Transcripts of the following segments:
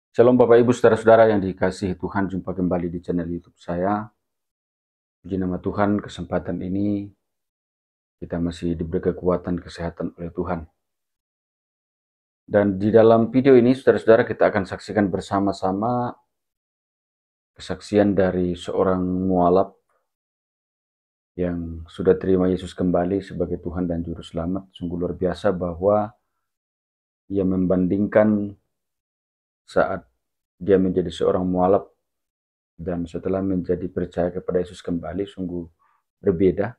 Shalom Bapak Ibu Saudara-saudara yang dikasihi Tuhan, jumpa kembali di channel YouTube saya. Puji nama Tuhan, kesempatan ini kita masih diberi kekuatan kesehatan oleh Tuhan. Dan di dalam video ini saudara-saudara kita akan saksikan bersama-sama kesaksian dari seorang mualaf yang sudah terima Yesus kembali sebagai Tuhan dan Juru Selamat. Sungguh luar biasa bahwa ia membandingkan saat dia menjadi seorang mualaf dan setelah menjadi percaya kepada Yesus kembali sungguh berbeda.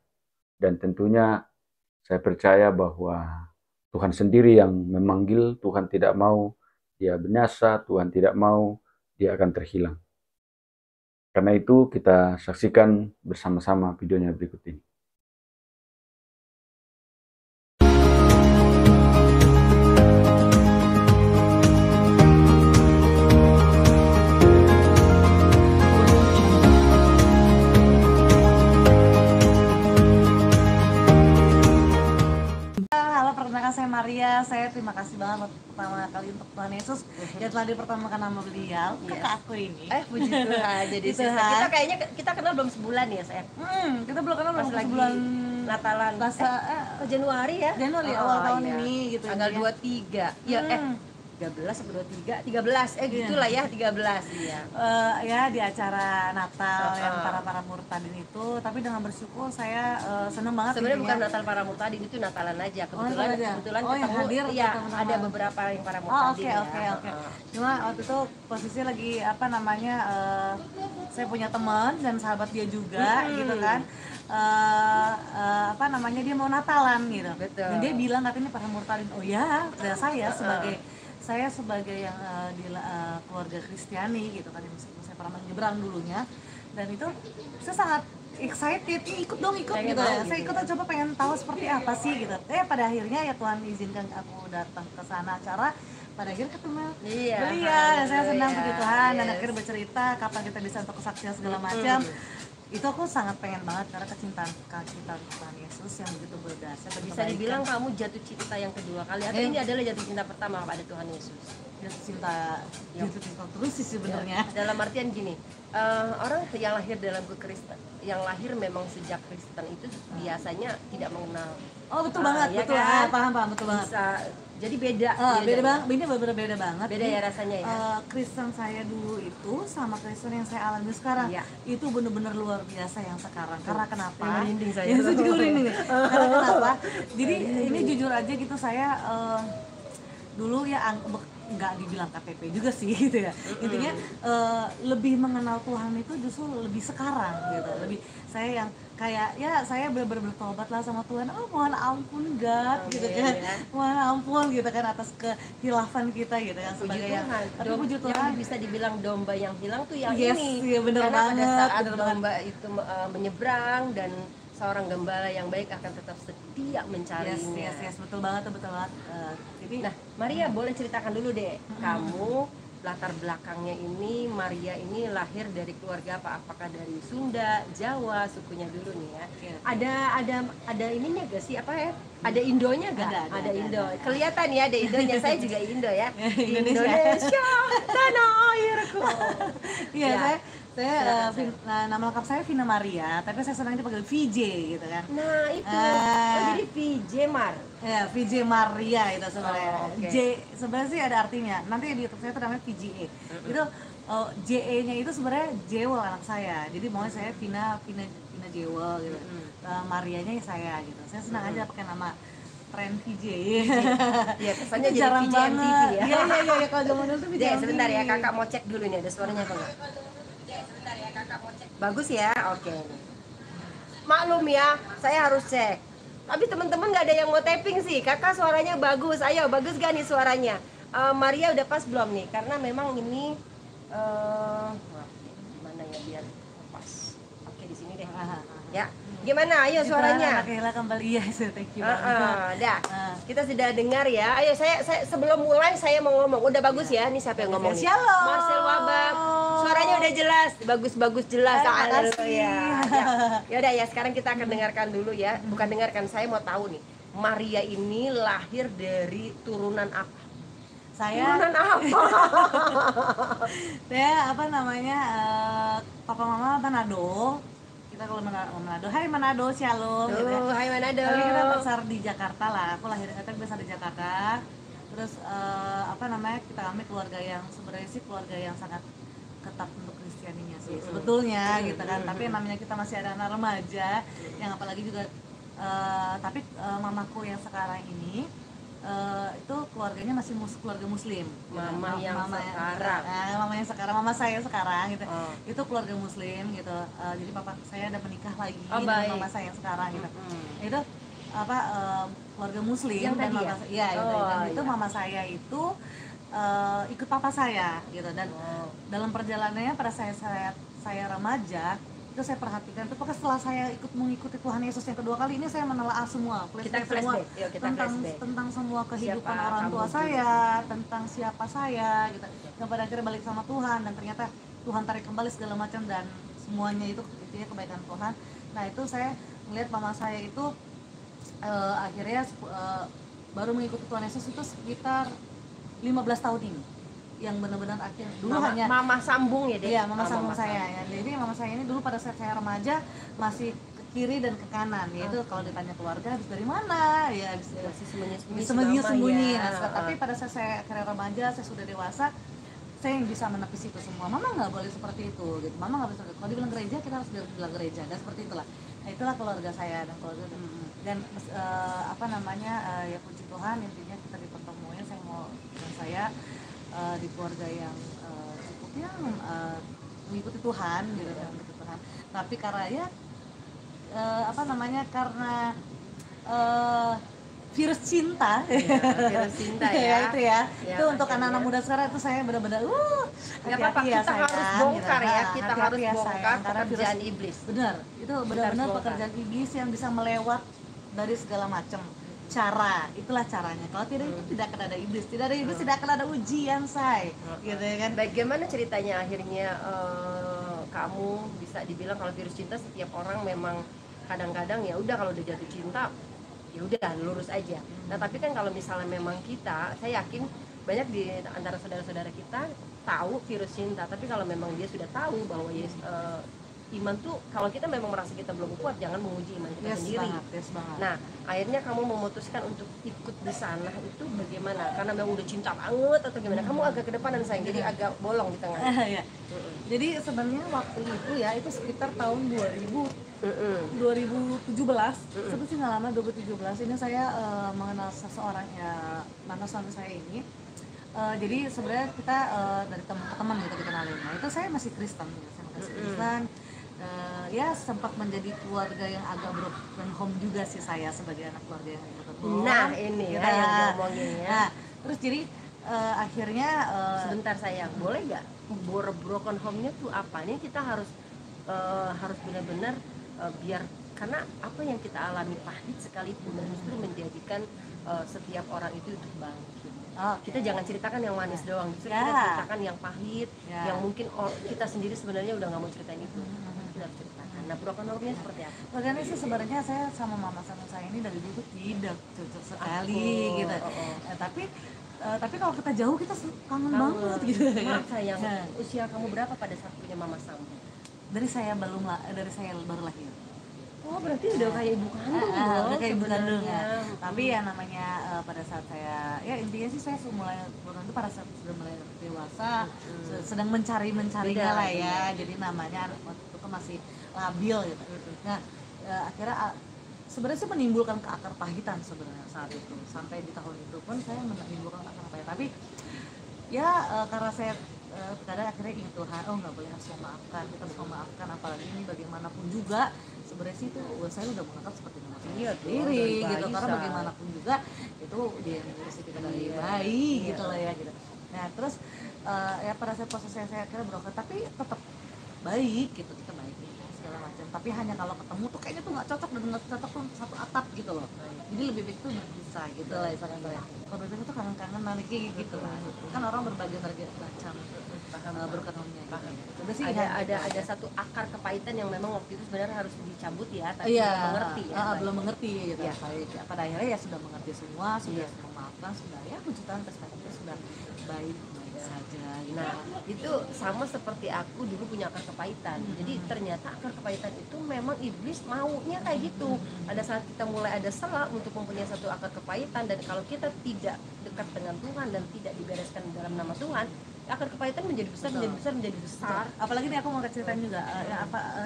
Dan tentunya saya percaya bahwa Tuhan sendiri yang memanggil, Tuhan tidak mau dia binasa, Tuhan tidak mau dia akan terhilang. Karena itu kita saksikan bersama-sama videonya berikut ini. Halo, perkenalkan saya Maria. Saya terima kasih banget pertama kali untuk Tuhan Yesus yang telah dipertemukan nama beliau ke aku ini. Puji Tuhan. Jadi Tuhan. kita kayaknya kita kenal belum sebulan ya, saya. Kita belum kenal Pas belum lagi sebulan Natalan. Januari ya? Januari awal tahun iya. ini gitu. Tanggal ya. 23. Iya, 13 atau 23? 13. Gitulah ya, 13. Iya. Ya di acara Natal yang para murtadin itu, tapi dengan bersyukur saya senang banget. Sebenarnya bukan intinya. Natal para murtadin, itu Natalan aja. Natal aja. Kebetulan Oh, yang ketemu, hadir iya, teman-teman. ada beberapa yang para Oh, murtadin. oke. Cuma waktu itu posisi lagi saya punya teman dan sahabat dia juga gitu kan. Dia mau Natalan gitu. Betul. Dan dia bilang katanya para murtadin. Oh ya, dan saya sebagai yang di keluarga Kristiani gitu kan, meskipun saya pernah menyeberang dulunya, dan itu saya sangat excited, ikut Pengen gitu tahu ya. gitu Saya ikut coba pengen tahu seperti apa sih gitu. Pada akhirnya ya Tuhan izinkan aku datang ke sana acara, pada akhirnya ketemu Iya. beliau. Saya senang puji Tuhan dan Yes. akhirnya bercerita kapan kita bisa untuk kesaksian segala macam. Itu aku sangat pengen banget karena kecintaan Tuhan Yesus yang begitu berdasar. Bisa dibilang kamu jatuh cinta yang kedua kali atau ini adalah jatuh cinta pertama pada Tuhan Yesus? jatuh cinta terus sih sebenarnya. Dalam artian gini, orang yang lahir dalam Kristen, yang lahir memang sejak Kristen itu biasanya tidak mengenal. Oh betul banget, ya betul. kan? Paham betul banget. Bisa, jadi beda. Beda banget, ini bener-bener beda banget. Beda ya rasanya ya. Kristen saya dulu itu sama Kristen yang saya alami sekarang, Iya. itu bener-bener luar biasa yang sekarang. Karena kenapa? Yang merinding saya. Ya, saya juga merinding. Karena kenapa? Jadi ini jujur aja gitu, saya dulu ya nggak dibilang KTP juga sih gitu ya. Intinya lebih mengenal Tuhan itu justru lebih sekarang gitu. Lebih saya yang kayak ya saya bener-bener bertobat lah sama Tuhan. Oh mohon ampun God gitu kan. Mohon ampun gitu kan atas kehilafan kita gitu kan Puji sebagai yang. Tuhan. Tapi puji Tuhan. Yang bisa dibilang domba yang hilang tuh yang Yes, ini. iya bener Karena banget. pada saat Bener domba itu menyeberang dan seorang gembala yang baik akan tetap setia mencarinya. Yes, betul banget. Jadi Nah, Maria boleh ceritakan dulu deh, kamu latar belakangnya ini, Maria ini lahir dari keluarga apa? Apakah dari Sunda, Jawa, sukunya dulu nih ya? Oke. Ada ininya gak sih apa ya? Ada Indonya gak? Ada. Indo. Kelihatan ya ada Indonya. Saya juga Indo ya. Indonesia. Indonesia, tanah airku. Iya, Ya. nama lengkap saya Vina Maria, tapi saya senang dipanggil VJ gitu kan. Nah itu, jadi VJ Mar. Ya, VJ Maria itu sebenarnya. Oke. J sebenarnya sih ada artinya. Nanti di YouTube saya itu namanya VJE. Itu JE-nya itu sebenarnya Jewel anak saya. Jadi maunya saya Vina Jewel gitu. Marianya saya gitu. Saya senang aja pakai nama tren VJ. Iya, kesannya Itu jadi jarang VJ banget. MTV ya. Iya, kalau zaman dulu tuh VJ Dek, MTV. sebentar ya, kakak mau cek dulu nih ada suaranya apa enggak? Bagus ya, oke. Maklum ya, saya harus cek. Tapi teman-teman nggak ada yang mau tapping sih. Kakak suaranya bagus. Ayo, bagus gak nih suaranya? Maria udah pas belum nih? Karena memang ini mana ya biar pas. Oke di sini deh. Ya, gimana? Ayo suaranya. Akhirnya kembali ya, thank you Dah, kita sudah dengar ya. Ayo saya sebelum mulai saya mau ngomong. Udah bagus ya. Ini siapa yang ngomong? nih? Shalom. Marcel Wabab. Suaranya udah jelas, bagus jelas. Makasih. Ya udah ya. Sekarang kita akan dengarkan dulu ya. Bukan dengarkan, saya mau tahu nih. Maria ini lahir dari turunan apa? Saya Turunan apa? saya apa namanya papa mama Manado. Kita kalau Manado, hai Manado, shalom gitu ya. Tuh, hai Manado. Tapi kita besar di Jakarta lah. Aku lahir kita besar di Jakarta. Terus apa namanya, kami keluarga yang sebenarnya sih keluarga yang sangat ketat untuk Kristianinya sih sebetulnya gitu kan. Tapi namanya kita masih ada anak remaja yang apalagi juga tapi mamaku yang sekarang ini itu keluarganya masih keluarga muslim. Mama yang mama sekarang. mama yang sekarang, mama saya sekarang gitu. Oh. Itu keluarga muslim gitu. Jadi papa saya ada menikah lagi Oh, dengan baik. mama saya yang sekarang gitu. Itu apa keluarga muslim Yang dan tadi mama ya? dan itu Iya. mama saya itu ikut papa saya gitu. Dan dalam perjalanannya pada saya remaja itu saya perhatikan itu pokoknya setelah saya mengikuti Tuhan Yesus yang kedua kali ini saya menelaah semua Kita semua flashback. Yuk, kita tentang flashback. tentang semua kehidupan Siapa orang kamu tua dulu? saya, tentang siapa saya gitu. Dan pada akhirnya balik sama Tuhan dan ternyata Tuhan tarik kembali segala macam dan semuanya itu intinya kebaikan Tuhan. Nah, itu saya melihat mama saya itu akhirnya baru mengikuti Tuhan Yesus itu sekitar 15 tahun ini. Yang benar-benar akhir dulu hanya mama sambung ya deh. iya, mama Oh, sambung mama saya ya. Jadi mama saya ini dulu pada saat saya remaja masih ke kiri dan ke kanan, yaitu kalau ditanya keluarga habis dari mana ya habis masih sembunyi-sembunyi sembunyi-sembunyi. ya. Nah, tapi pada saat saya akhirnya remaja, saya sudah dewasa, saya yang bisa menepis itu semua. Mama nggak boleh seperti itu gitu. Mama nggak bisa, kalau dibilang gereja kita harus bilang gereja, dan seperti itulah. Nah, itulah keluarga saya dan keluarga dan apa namanya ya puji Tuhan intinya kita dipertemuin. Saya mau dan saya di keluarga yang cukup yang mengikuti Tuhan gitu kan, mengikuti Tuhan. Tapi karena ya apa namanya, karena virus cinta, Virus cinta ya. itu ya, Ya, itu untuk akhirnya. anak-anak muda sekarang itu saya benar-benar Nggak apa-apa, hati-hati ya kita harus sayang, bongkar gitu. ya, Nah, kita hati-hati harus ya, bongkar sayang, karena pekerjaan virus- iblis. benar, itu benar-benar harus pekerjaan iblis yang bisa melewat dari segala macam cara. Itulah caranya. Kalau tidak itu tidak akan ada iblis, tidak ada iblis, tidak akan ada ujian, say, gitu ya kan. Bagaimana ceritanya akhirnya kamu bisa dibilang kalau virus cinta setiap orang memang kadang-kadang ya udah kalau udah jatuh cinta ya udah lurus aja. Nah tapi kan kalau misalnya memang kita, saya yakin banyak di antara saudara-saudara kita tahu virus cinta, tapi kalau memang dia sudah tahu bahwa iman tuh kalau kita memang merasa kita belum kuat, jangan menguji iman kita sendiri. Yes banget. Nah, akhirnya kamu memutuskan untuk ikut di sana itu bagaimana? Karena memang udah cinta banget atau gimana? Kamu agak ke depanan sayang, jadi agak bolong di tengah. Ya. Jadi sebenarnya waktu itu ya itu sekitar tahun 2017, itu sih nggak lama, 2017 ini saya mengenal seseorang ya, mantan suami saya ini. Jadi sebenarnya kita dari teman-teman gitu dikenalin. Nah itu saya masih Kristen, ya. Saya masih Kristen. Ya sempat menjadi keluarga yang agak broken home juga sih saya sebagai anak keluarga yang broken home. Nah, ini ya Gitu. yang diomongin ya. Nah, terus jadi akhirnya Sebentar sayang, boleh nggak broken home-nya tuh apa? Ini kita harus benar-benar biar karena apa yang kita alami pahit sekalipun justru menjadikan setiap orang itu untuk bangkit. Kita jangan ceritakan yang manis doang, justru kita ceritakan yang pahit, yang mungkin kita sendiri sebenarnya udah nggak mau ceritain itu. Kita harus ceritakan. Nah, broken home-nya seperti apa? Makanya sih sebenarnya saya sama mama sama saya ini dari dulu tidak cocok sekali gitu. Tapi kalau kita jauh kita kangen banget gitu. Maaf sayang, usia kamu berapa pada saat punya mama Sam? Dari saya baru lahir. Oh berarti udah kayak ibu kandung dong. Udah kayak ibu kandung sebenarnya. ya. Tapi ya namanya pada saat saya ya intinya sih saya mulai bukan itu pada saat sudah mulai dewasa, sedang mencarinya lah ya. Jadi namanya waktu itu kan masih labil gitu. Nah akhirnya sebenarnya sih menimbulkan keakar pahitan sebenarnya saat itu. Sampai di tahun itu pun saya menimbulkan keakar pahitan. Tapi ya karena saya kadang akhirnya ingat Tuhan, nggak boleh harus memaafkan, kita harus memaafkan, apalagi ini bagaimanapun juga sebenarnya sih itu saya udah menganggap seperti nama saya sendiri gitu, karena bagaimanapun juga itu dia yang ngurusin kita dari bayi gitu lah ya gitu. Nah terus ya pada saat proses saya akhirnya berobat, tapi tetap baik gitu, kita baik segala macam, tapi hanya kalau ketemu tuh kayaknya tuh nggak cocok dan nggak cocok tuh satu atap gitu loh, jadi lebih baik tuh berpisah gitu lah istilahnya saya. Kalau berpisah tuh kangen-kangen nanti gitu kan orang berbagai macam berkenalannya gitu. Udah sih Ada satu akar kepahitan yang memang waktu itu sebenarnya harus dicabut ya, tapi iya, belum mengerti ya. belum mengerti gitu. Ya. Pada akhirnya ya sudah mengerti semua, sudah memaafkan, sudah ya puji Tuhan perspektifnya sudah baik saja gitu. Nah, itu sama seperti aku dulu punya akar kepahitan. Jadi ternyata akar kepahitan itu memang iblis maunya kayak gitu. Pada saat kita mulai ada celah untuk mempunyai satu akar kepahitan, dan kalau kita tidak dekat dengan Tuhan dan tidak dibereskan dalam nama Tuhan, akar kepahitan menjadi besar, menjadi besar. Apalagi nih aku mau ceritain juga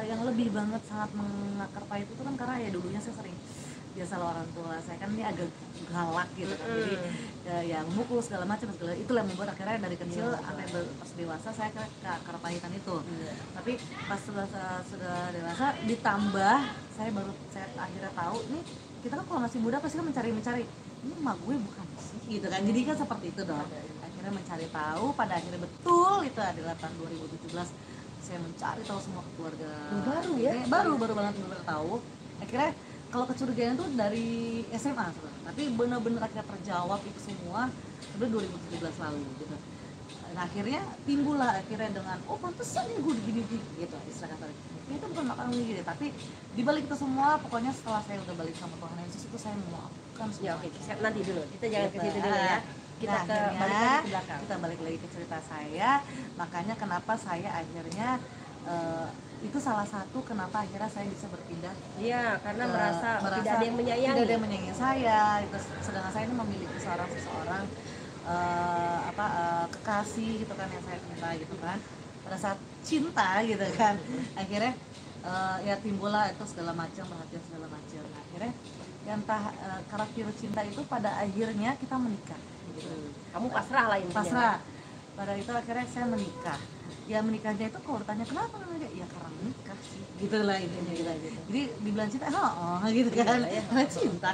yang lebih banget sangat mengakar pahit itu kan karena ya dulunya saya sering biasalah orang tua saya kan ini agak galak gitu kan, jadi yang mukul segala macam itulah yang membuat akhirnya dari kecil sampai pas dewasa saya ke akar pahitan itu. Tapi pas sudah dewasa ditambah saya akhirnya tahu nih, kita kan kalau masih muda pasti kan mencari ini emak gue bukan sih gitu kan, jadi kan seperti itu dong. Akhirnya mencari tahu, pada akhirnya betul itu adalah tahun 2017 saya mencari tahu semua keluarga baru ya, baru banget tahu. Akhirnya kalau kecurigaan itu dari SMA sebenarnya, tapi benar-benar akhirnya terjawab itu semua udah 2017 lalu gitu. Dan akhirnya timbullah akhirnya dengan pantesan ya gue gini gitu istilah kata itu bukan makan gini, tapi dibalik itu semua pokoknya setelah saya udah balik sama Tuhan Yesus itu saya memaafkan semua. Ya oke, nanti dulu kita jangan ke situ dulu ya, kita balik lagi ke belakang. Kita balik lagi ke cerita saya, makanya kenapa saya akhirnya itu salah satu kenapa akhirnya saya bisa berpindah. Iya, karena merasa tidak ada yang menyayangi. Tidak ada yang menyayangi saya. Itu sedangkan saya ini memiliki seseorang kekasih gitu kan yang saya cinta gitu kan. Pada saat cinta gitu kan, akhirnya ya timbullah itu segala macam perhatian segala macam. Akhirnya yang entah karakter cinta itu pada akhirnya kita menikah. Gitu. Kamu pasrah lah intinya. Pasrah. Pada itu akhirnya saya menikah. Ya menikahnya itu kalau bertanya kenapa namanya, ya karena menikah sih gitu lah intinya gitu. Jadi dibilang cinta gitu kan, karena cinta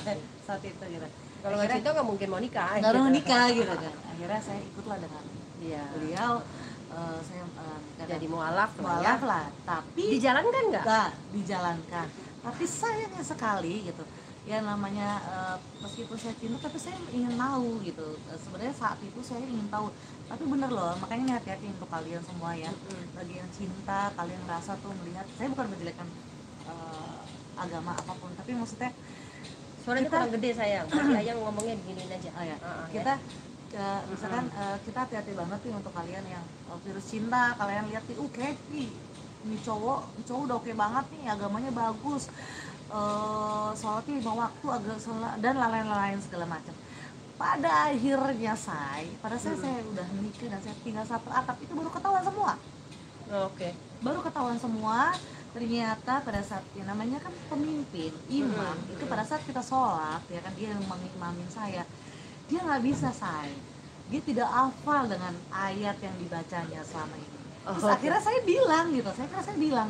saat itu gitu. Kalau nggak cinta nggak mungkin mau nikah. Nggak mau nikah gitu kan. Akhirnya saya ikutlah dengan beliau, saya jadi mualaf lah. Tapi dijalankan nggak? Nggak dijalankan. Tapi sayangnya sekali gitu. Ya namanya meskipun saya cinta tapi saya ingin tahu gitu. Sebenarnya saat itu saya ingin tahu, tapi bener loh, makanya ini hati-hati untuk kalian semua ya. Bagi yang cinta, kalian merasa tuh melihat, saya bukan menjelekkan agama apapun, tapi maksudnya suaranya kurang gede sayang, tadi ayang ngomongnya diginiin aja. Kita misalkan kita hati-hati banget nih untuk kalian yang virus cinta, kalian lihat nih ini cowok udah oke banget nih, agamanya bagus, sholatnya 5 waktu agak sholat dan lain-lain segala macam. Pada akhirnya saya udah menikah dan saya tinggal satu atap, itu baru ketahuan semua. Baru ketahuan semua. Ternyata pada saat namanya kan pemimpin, imam, itu pada saat kita sholat ya kan, dia yang mengimamin saya, dia nggak bisa dia tidak hafal dengan ayat yang dibacanya selama ini. Terus akhirnya saya bilang gitu, saya bilang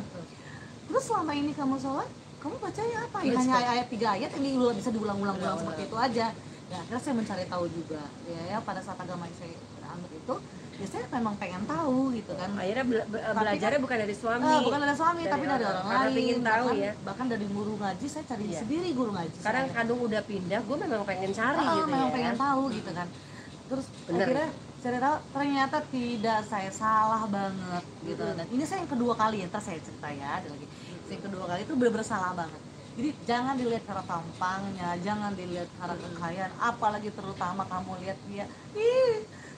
terus selama ini kamu sholat kamu bacanya apa? Ya, hanya ayat 3 ayat yang bisa diulang-ulang seperti itu aja. Ya akhirnya saya mencari tahu juga ya pada saat agama yang saya anut itu, ya saya memang pengen tahu gitu kan. Akhirnya belajarnya bukan dari suami. Bukan dari suami, tapi dari orang lain. Pengen tahu bahkan dari guru ngaji saya cari sendiri guru ngaji. Sekarang kandung udah pindah, gue memang pengen cari gitu memang pengen tahu gitu kan. Terus akhirnya saya tahu ternyata tidak, saya salah banget gitu. Dan ini saya yang kedua kali, ntar saya cerita ya ada lagi. Yang kedua kali itu benar-benar salah banget. Jadi jangan dilihat cara tampangnya, jangan dilihat cara kekayaan, apalagi terutama kamu lihat dia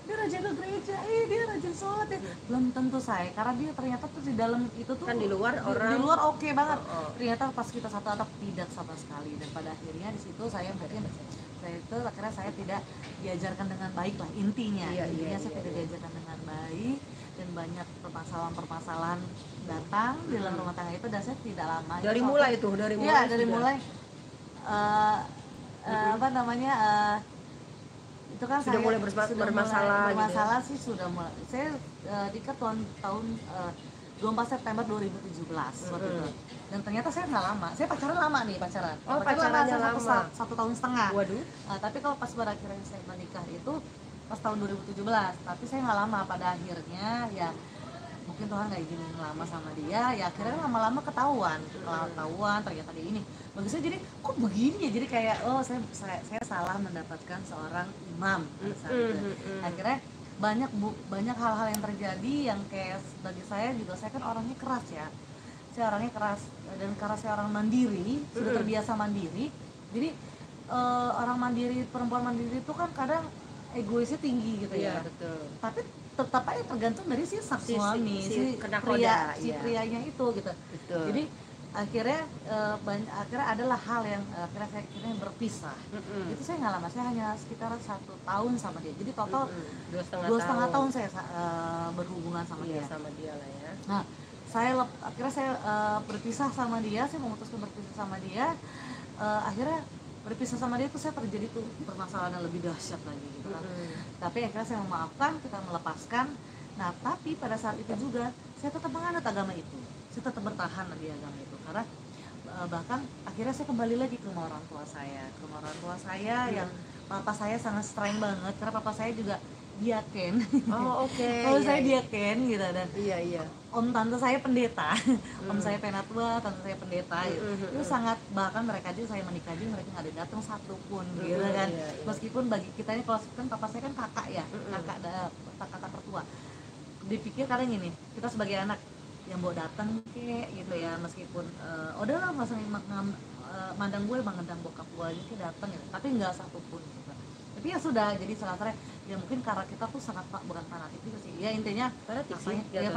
dia rajin ke gereja, dia rajin sholat ya. Belum tentu saya, karena dia ternyata tuh di dalam itu tuh kan di luar oke banget. Ternyata pas kita satu atap tidak sama sekali, dan pada akhirnya di situ saya akhirnya saya tidak diajarkan dengan baik lah intinya. Intinya saya tidak diajarkan dengan baik, dan banyak permasalahan datang di dalam rumah tangga itu, dan saya tidak lama. Dari mulai itu kan sudah mulai bermasalah gitu. Sih sudah mulai. Saya nikah tahun 24 September 2017 waktu itu. Dan ternyata saya nggak lama. Saya pacaran lama nih. Pacarannya lama. 1,5 tahun. Waduh. Tapi kalau pas berakhirnya saya menikah itu pas tahun 2017. Tapi saya nggak lama, pada akhirnya ya mungkin Tuhan nggak izinin lama sama dia, ya akhirnya lama-lama ketahuan ternyata dia ini. Bagi saya jadi kok begini ya, jadi kayak oh saya salah mendapatkan seorang imam pada saat itu. Akhirnya banyak hal-hal yang terjadi yang kayak bagi saya juga, saya kan orangnya keras ya, saya orangnya keras, dan karena saya orang mandiri, sudah terbiasa mandiri, jadi orang mandiri, perempuan mandiri itu kan kadang egoisnya tinggi gitu ya. Betul. Tapi tetap aja tergantung dari si sang suami, si prianya itu gitu. Betul. Jadi akhirnya akhirnya adalah hal yang akhirnya saya berpisah. Itu saya nggak lama, saya hanya sekitar 1 tahun sama dia. Jadi total 2,5 tahun saya berhubungan sama dia. Sama dia lah ya. Nah, akhirnya saya berpisah sama dia, saya memutuskan berpisah sama dia. Akhirnya berpisah sama dia itu saya terjadi tuh permasalahan yang lebih dahsyat lagi gitu kan. Tapi akhirnya saya memaafkan, kita melepaskan. Nah, tapi pada saat itu juga saya tetap menganut agama itu, saya tetap bertahan di agama itu, karena bahkan akhirnya saya kembali lagi ke rumah orang tua saya, yang papa saya sangat strength banget, karena papa saya juga diaken. Kalau saya diaken gitu, dan om tante saya pendeta, om saya penatua, tante saya pendeta gitu. Itu sangat, bahkan mereka aja saya menikah aja mereka nggak ada datang satu pun gitu kan. Meskipun bagi kita ini, kalau kan papa saya kan kakak ya, kakak tertua, dipikir kadang gini, kita sebagai anak yang bawa datang kayak gitu ya, meskipun udahlah nggak usah mandang gue, mandang bokap gue aja kayak datang ya, tapi nggak satu pun gitu. Tapi ya sudah, jadi salah ya mungkin karena kita tuh sangat bukan fanatik juga sih ya, intinya fanatik sih ya,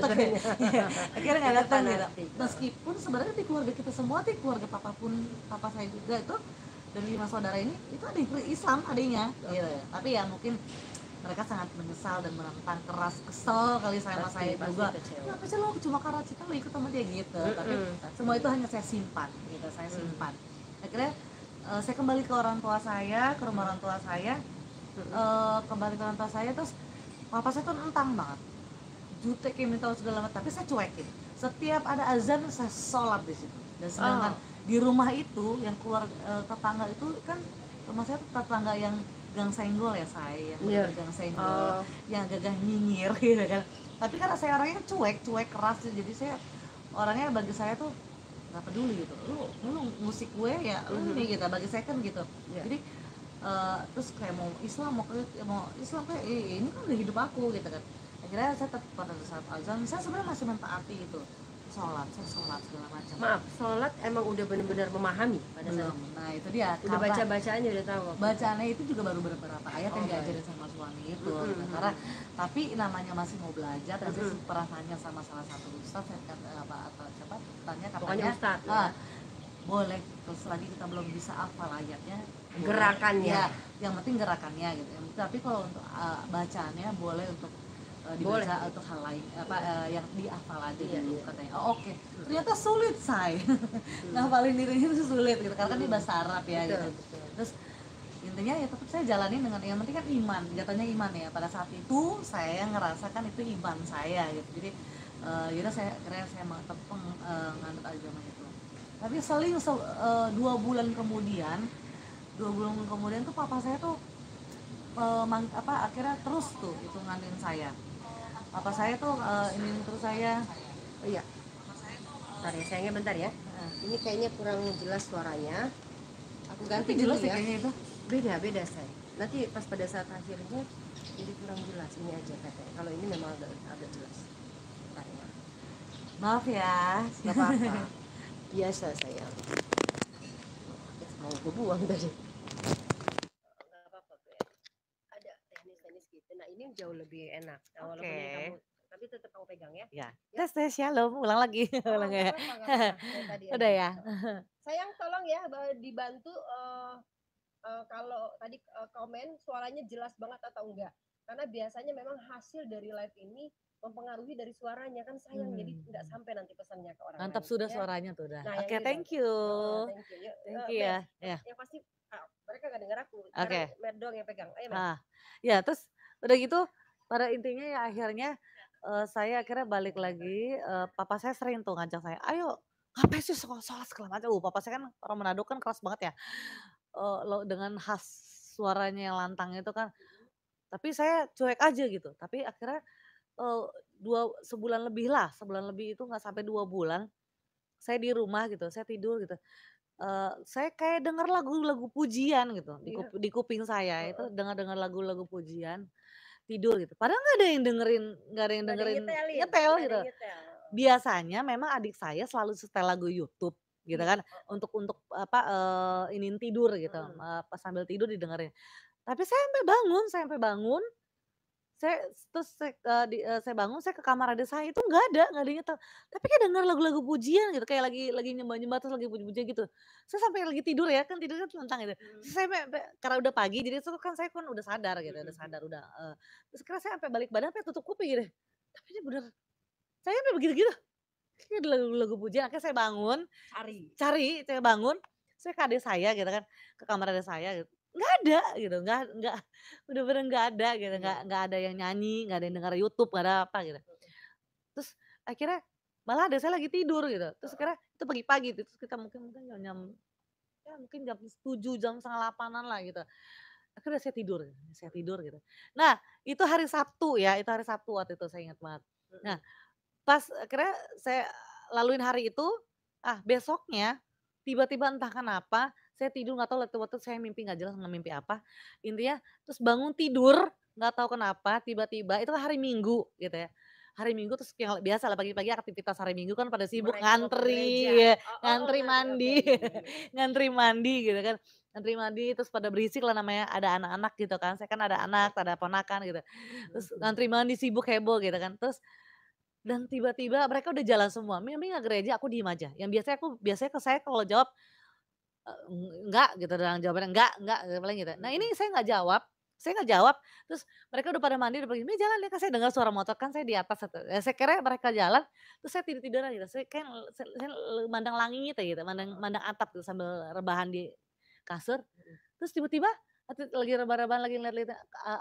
datang ya, akhirnya nggak datang gitu. Meskipun sebenarnya di keluarga kita semua, di keluarga papa saya juga itu, dan 5 saudara ini itu ada yang Islam adanya gitu ya. Tapi ya mungkin mereka sangat menyesal dan menentang keras, kesel kali sama saya juga. Kenapa sih lo cuma karena cinta lo ikut sama dia gitu. Tapi semua itu hanya saya simpan gitu, saya simpan. Akhirnya saya kembali ke orang tua saya, ke rumah orang tua saya, kembali ke orang tua saya, terus papa saya tuh nentang banget, jutek kayak minta segala macam, tapi saya cuekin. Setiap ada azan saya sholat di situ. Dan sedangkan di rumah itu yang keluar tetangga itu kan, rumah saya tuh tetangga yang gang senggol ya, saya yang gang senggol, yang gagah nyinyir gitu kan. Tapi karena saya orangnya cuek keras, jadi saya orangnya, bagi saya tuh nggak peduli gitu, lu musik gue ya lu nih gitu, bagi saya kan gitu. Jadi terus kayak mau Islam kayak ini kan udah hidup aku gitu kan. Akhirnya saya tetap pada saat azan saya sebenarnya masih mentaati itu, sholat segala macam. Maaf, sholat emang udah benar-benar memahami pada saat. Nah itu dia, udah bacaannya udah tahu. Bacaannya itu juga baru beberapa ayat yang diajarin sama suami itu. Karena tapi namanya masih mau belajar, dan saya pernah tanya sama salah satu ustaz, saya katanya pokoknya ustaz ya. Boleh, terus lagi kita belum bisa hafal ayatnya, gerakannya ya, yang penting gerakannya gitu. Tapi kalau untuk bacaannya boleh untuk dibaca untuk hal lain, yang dihafal aja gitu katanya. Oke. Ternyata sulit saya. Ngafalin dirinya itu sulit gitu, karena kan ini bahasa Arab ya gitu. Terus intinya ya tetap saya jalanin dengan yang penting kan iman, jatuhnya iman ya. Pada saat itu saya ngerasakan itu iman saya gitu. Jadi yaudah saya tetap nganut agama itu. Tapi seling 2 bulan kemudian tuh papa saya tuh akhirnya terus tuh itu ngantin saya. Papa saya tuh ingin terus saya. Oh iya. Bentar ya sayangnya, bentar ya. Ini kayaknya kurang jelas suaranya. Aku ganti dulu ya. Itu. Beda saya. Nanti pas pada saat akhirnya jadi kurang jelas, ini aja katanya. Kalau ini memang agak jelas. Bentar ya. Maaf ya. Gak apa-apa. Biasa sayang. Mau gue buang tadi. Gak apa-apa ada teknis gitu. Nah ini jauh lebih enak. Nah, walaupun kamu, tapi tetap kamu pegang ya. Ya. Tes shalom, ulang lagi. Ulang ya. Udah ya. Sayang tolong ya dibantu kalau tadi komen suaranya jelas banget atau enggak. Karena biasanya memang hasil dari live ini mempengaruhi dari suaranya kan, sayang jadi nggak sampai nanti pesannya ke orang. Mantap lain, sudah ya. Suaranya tuh udah. Nah, Oke, thank you. Thank you ya. Yang pasti mereka gak dengar aku. Oke. Mer doang yang pegang. Ayo, Mer. Ya, terus udah gitu pada intinya ya akhirnya saya akhirnya balik lagi. Papa saya sering tuh ngajak saya, ayo ngapain sih sholat segala macam. Papa saya kan orang Manado kan keras banget ya. Dengan khas suaranya yang lantang itu kan. Tapi saya cuek aja gitu. Tapi akhirnya eee, sebulan lebih lah, sebulan lebih itu nggak sampai 2 bulan, saya di rumah gitu, saya tidur gitu, saya kayak denger lagu-lagu pujian gitu Iya, di kuping saya itu heeh. dengar-dengar lagu-lagu pujian, tidur gitu. Padahal nggak ada yang dengerin nyetel Nggak ada gitu. yang nyetel, heeh. Biasanya memang adik saya selalu setel lagu YouTube gitu Iya, kan, heeh, untuk apa, iniin tidur gitu, mhm. pas sambil tidur didengerin. Tapi saya sampai bangun, saya terus saya bangun, saya ke kamar adik saya itu nggak ada yang nyetel. Tapi kayak denger lagu-lagu pujian gitu, kayak lagi nyembah-nyembah terus lagi puji-pujian gitu. Saya sampai lagi tidur ya, kan tidurnya telentang gitu. Mhm, Terus saya karena udah pagi jadi itu kan saya kan udah sadar gitu, mhm udah mhm. sadar udah, terus akhirnya saya sampai balik badan sampai tutup kuping gitu. Tapi ini bener, saya sampai begitu-gitu, kayak lagu-lagu pujian. Akhirnya saya bangun, Cari. saya bangun, saya ke adik saya gitu kan, ke kamar adik saya gitu, nggak ada gitu, nggak bener-bener nggak ada gitu, Iya, nggak ada yang nyanyi, nggak ada yang denger YouTube, nggak ada apa gitu. mhm. Terus akhirnya malah adik saya lagi tidur gitu, terus akhirnya itu pagi-pagi tuh, terus kita mungkin mungkin jam-jam ya mungkin jam 7, jam setengah 8-an lah gitu. Akhirnya saya tidur gitu. Nah, itu hari Sabtu ya, itu hari Sabtu waktu itu saya ingat banget. Nah, Mhm. pas akhirnya saya laluin hari itu, besoknya tiba-tiba entah kenapa saya tidur nggak tahu waktu saya mimpi nggak jelas mimpi apa, intinya terus bangun tidur nggak tahu kenapa tiba-tiba itu hari Minggu gitu ya, hari Minggu terus yang biasalah pagi-pagi aktivitas hari Minggu kan pada sibuk Mereka mau ke gereja. ngantri ya, Oh oh oh, ngantri ngantri, oke, mandi, iya iya. ngantri mandi gitu kan, ngantri mandi terus pada berisik lah namanya ada anak-anak gitu kan, saya kan ada anak, ada ponakan gitu, terus Mhm. ngantri mandi sibuk heboh gitu kan, terus dan tiba-tiba mereka udah jalan semua, "Mimi nggak gereja?" Aku diem aja. Yang biasanya ke saya kalau jawab, "Enggak," gitu doang jawabannya, "Enggak," paling gitu. Nah ini Mhm. saya nggak jawab, terus mereka udah pada mandi, udah pergi, "Mi jalan ya," kan saya dengar suara motor, kan saya di atas saya kira mereka jalan, terus saya tidur-tiduran gitu, saya kayak saya mandang langit aja gitu, mandang mandang atap gitu sambil rebahan di kasur, Mhm. terus tiba-tiba lagi rebah-rebahan, lagi ngeliat-liat,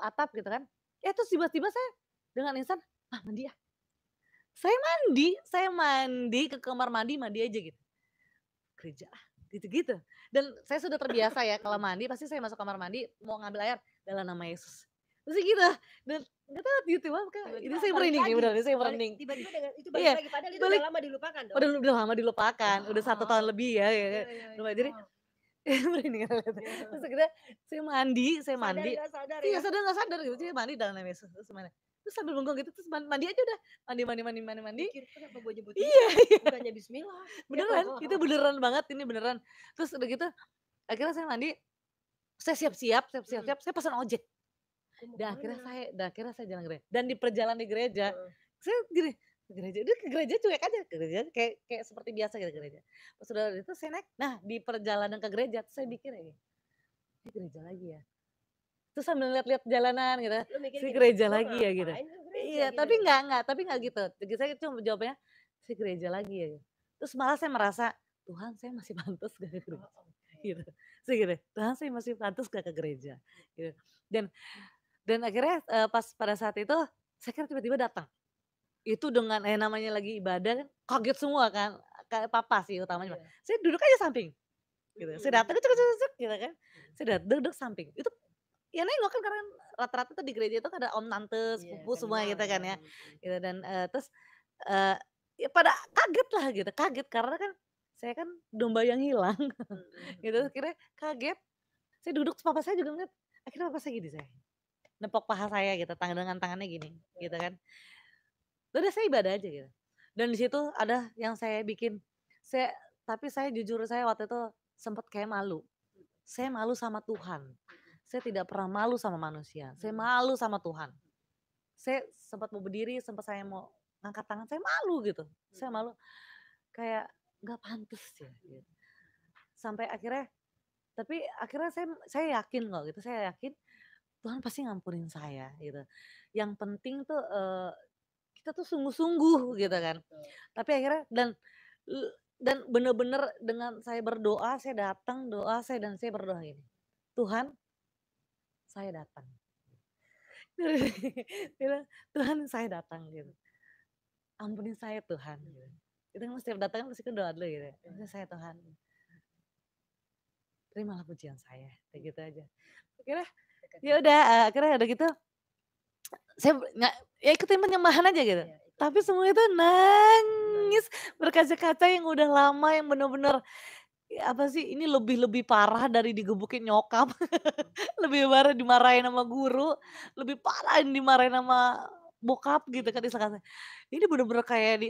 atap gitu kan, terus tiba-tiba saya dengan instan, "Ah mandi ah." Saya mandi ke kamar mandi, mandi aja gitu, gereja ah, gitu-gitu. Dan saya sudah terbiasa ya kalau mandi pasti saya masuk kamar mandi mau ngambil air, dalam nama Yesus. Pasti gitu, dan nggak tahu tiba-tiba ini Tiba-tiba saya balik merinding ya lagi, beneran, ini saya merinding. tiba-tiba dengan itu balik Iya, lagi, padahal itu udah balik lama dilupakan dong? udah lama dilupakan, udah 1 tahun Oh, lebih ya ya iya ya, iya iya, lupa jadi oh, merinding terus iya. akhirnya saya Sadar mandi, nggak sadar iya ya? sadar nggak sadar gitu, saya mandi dalam nama Yesus, terus mana, terus sambil bengong gitu, terus mandi aja udah, mandi, Mikir, "Kenapa gua nyebut iya. Tuhan? Bukannya bismillah." Ya. Beneran, itu beneran banget, ini beneran. Terus udah gitu, akhirnya saya mandi, saya Mhm. siap-siap, saya pesan ojek. "Gua mau Dan akhirnya kemana?" jalan gereja. Dan di perjalanan di gereja, Heeh. saya gini, ke gereja, udah ke gereja cuek aja, ke gereja kayak kayak seperti biasa gitu ke gereja. Pas udah itu saya naik, nah di perjalanan ke gereja terus saya mikir ini, "Ini gereja lagi ya?" Terus sambil lihat-lihat jalanan gitu, Lu mikir "Saya gini, gereja "Gua lagi ya?" Gitu. ngapain ke gereja?" Iya, Gitu tapi ya? enggak Mhm. gitu. Jadi saya cuma jawabnya, "Saya gereja lagi ya?" Terus malah saya merasa, "Tuhan saya masih pantas gak ke Oh, gereja?" oke. Gitu. Saya gitu, "Tuhan saya masih pantas gak ke gereja?" Gitu. Dan akhirnya, pas pada saat itu, saya kira tiba-tiba datang. Itu dengan namanya lagi ibadah kan, kaget semua kan, kayak papa sih utamanya. Iya. Saya duduk aja samping, gitu. Saya Mhm datang mhm. gitu kan, Mhm. saya duduk samping. Itu ya nengok kan karena rata-rata tuh di gereja itu kan ada om, tante, Iya, sepupu semua kenal gitu ya, kan ya, mhm. gitu dan, terus, eee, ya pada kaget lah gitu, kaget karena kan saya kan domba yang hilang Mhm gitu, mhm. akhirnya kaget, saya duduk terus papa saya juga ngeliat, akhirnya papa saya gini saya, nepok paha saya gitu, dengan tangannya gini, gitu kan. Udah saya ibadah aja gitu. Dan di situ ada yang saya bikin, saya tapi saya jujur saya waktu itu sempet kayak malu. Saya malu sama Tuhan. Saya tidak pernah malu sama manusia. Saya Mhm. malu sama Tuhan. Saya sempat mau berdiri, sempat saya mau ngangkat tangan, saya malu gitu. Saya Mhm. malu kayak nggak pantas ya gitu. Sampai akhirnya tapi akhirnya saya yakin kok gitu, saya yakin Tuhan pasti ngampunin saya gitu. Yang penting tuh, kita tuh sungguh-sungguh gitu Betul kan. betul. Tapi akhirnya dan bener-bener dengan saya berdoa, saya datang, doa saya dan saya berdoa gini, "Tuhan, saya datang." Bilang, "Tuhan, saya datang," gitu. "Ampuni saya Tuhan," gitu. Mhm. Itu kan setiap datang kan pasti kan doa dulu gitu ya, "Ampuni Iya. saya Tuhan, terimalah pujian saya," kayak gitu aja. Akhirnya ya udah, akhirnya udah gitu saya ya ikutin penyembahan aja gitu. Iya, Tapi semua itu nangis berkaca-kaca yang udah lama yang bener-bener apa sih ini lebih parah dari digebukin nyokap, lebih parah dimarahin sama guru, lebih parah yang dimarahin sama bokap gitu kan misalkan. Ini bener-bener kayak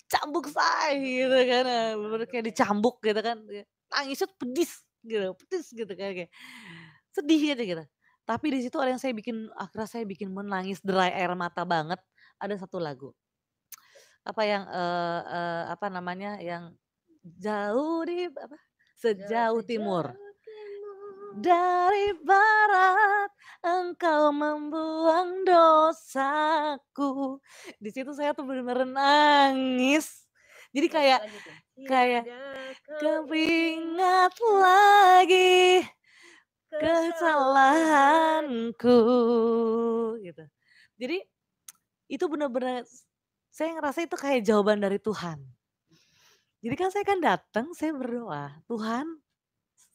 cambuk say gitu kan, bener-bener kayak dicambuk gitu kan, nangisnya pedis gitu kayak sedih aja gitu. Tapi di situ ada yang akhirnya saya bikin menangis derai air mata banget, ada satu lagu. Apa yang, apa namanya, yang jauh di apa, sejauh timur. sejauh timur. Dari barat engkau membuang dosaku. Di situ saya tuh bener-bener nangis. Jadi kayak Lagi tuh. kayak Tiada kau keingat lagi kesalahan. kesalahanku gitu. Jadi itu bener-bener saya ngerasa itu kayak jawaban dari Tuhan. Jadi kan saya kan datang, saya berdoa, "Tuhan,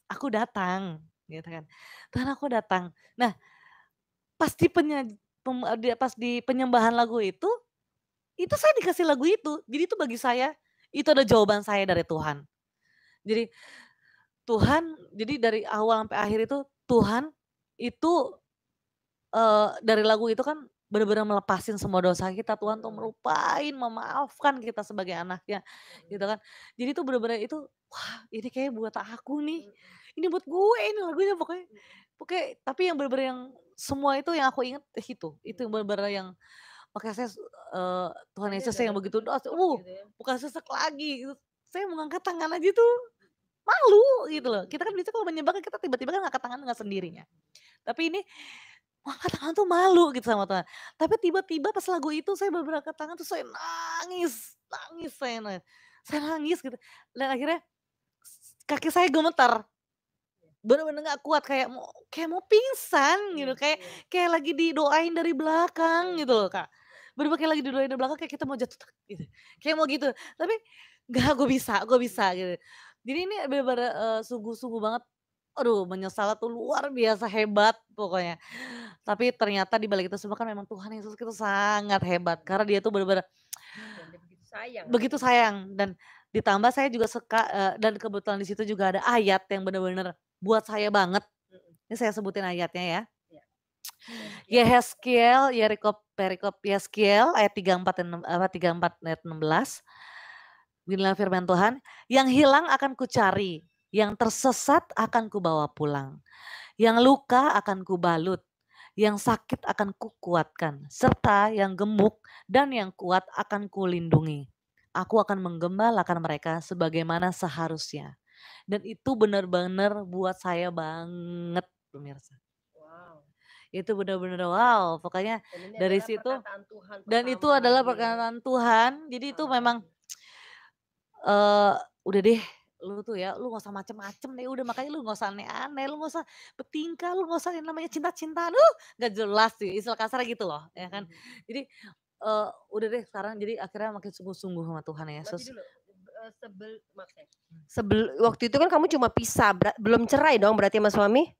aku datang," gitu kan. "Tuhan, aku datang." Nah, pas di pas di penyembahan lagu itu saya dikasih lagu itu. Jadi itu bagi saya, itu ada jawaban saya dari Tuhan. Jadi jadi dari awal sampai akhir itu Tuhan itu, dari lagu itu kan benar-benar melepasin semua dosa kita, Tuhan tuh memaafkan kita sebagai anaknya, gitu kan. Jadi itu benar-benar itu, wah ini kayak buat aku nih, ini buat gue ini lagunya pokoknya. Pokoknya tapi yang benar-benar yang semua itu yang aku inget itu yang benar-benar yang makanya Tuhan Ini Yesus udah yang dapet begitu support gitu ya. bukan sesek lagi gitu. Saya mau ngangkat tangan aja tuh malu gitu loh. Kita kan biasa kalau menyembah kan kita tiba-tiba kan ngangkat tangan dengan sendirinya. Tapi ini mau angkat tangan tuh malu gitu sama Tuhan. Tapi tiba-tiba pas lagu itu saya bener-bener angkat tangan tuh saya nangis saya nangis gitu. Dan akhirnya kaki saya gemetar, bener-bener gak kuat kayak mau pingsan gitu, kayak Iya. kayak lagi didoain dari belakang gitu loh, Kak. Bener-bener kayak lagi didoain dari belakang kayak kita mau jatuh gitu, kayak mau gitu. Tapi nggak, gue bisa gitu. Jadi ini bener-bener, sungguh-sungguh banget, aduh menyesal tuh luar biasa hebat pokoknya. Tapi ternyata di balik itu semua kan memang Tuhan Yesus itu sangat hebat, karena dia tuh bener-bener Dan dia begitu sayang sama begitu kita. sayang dan ditambah saya juga suka, dan kebetulan di situ juga ada ayat yang bener-bener buat saya banget. Mhm. Ini saya sebutin ayatnya ya. Iya. Iya. Yehezkiel, perikop Yehezkiel ayat 34 ayat 16. Inilah firman Tuhan, "Yang hilang akan kucari, yang tersesat akan kubawa pulang, yang luka akan kubalut, yang sakit akan kukuatkan, serta yang gemuk dan yang kuat akan kulindungi. Aku akan menggembalakan mereka sebagaimana seharusnya." Dan itu benar-benar buat saya banget pemirsa. Wow. Itu benar-benar wow, pokoknya Dan ini dari adalah situ perkataan Tuhan dan itu pertama adalah lagi ya. perkataan Tuhan. Jadi itu Pertama memang, lagi. udah deh lu tuh ya, lu nggak usah macem-macem deh udah makanya lu nggak usah aneh-aneh, lu nggak usah bertingkah, lu nggak usah yang namanya cinta-cintaan, nggak jelas sih istilah kasarnya gitu loh ya kan. Jadi, udah deh sekarang jadi akhirnya makin sungguh-sungguh sama Tuhan Berarti Yesus. dulu, maaf ya, waktu itu kan kamu cuma pisah, belum cerai dong berarti sama suami?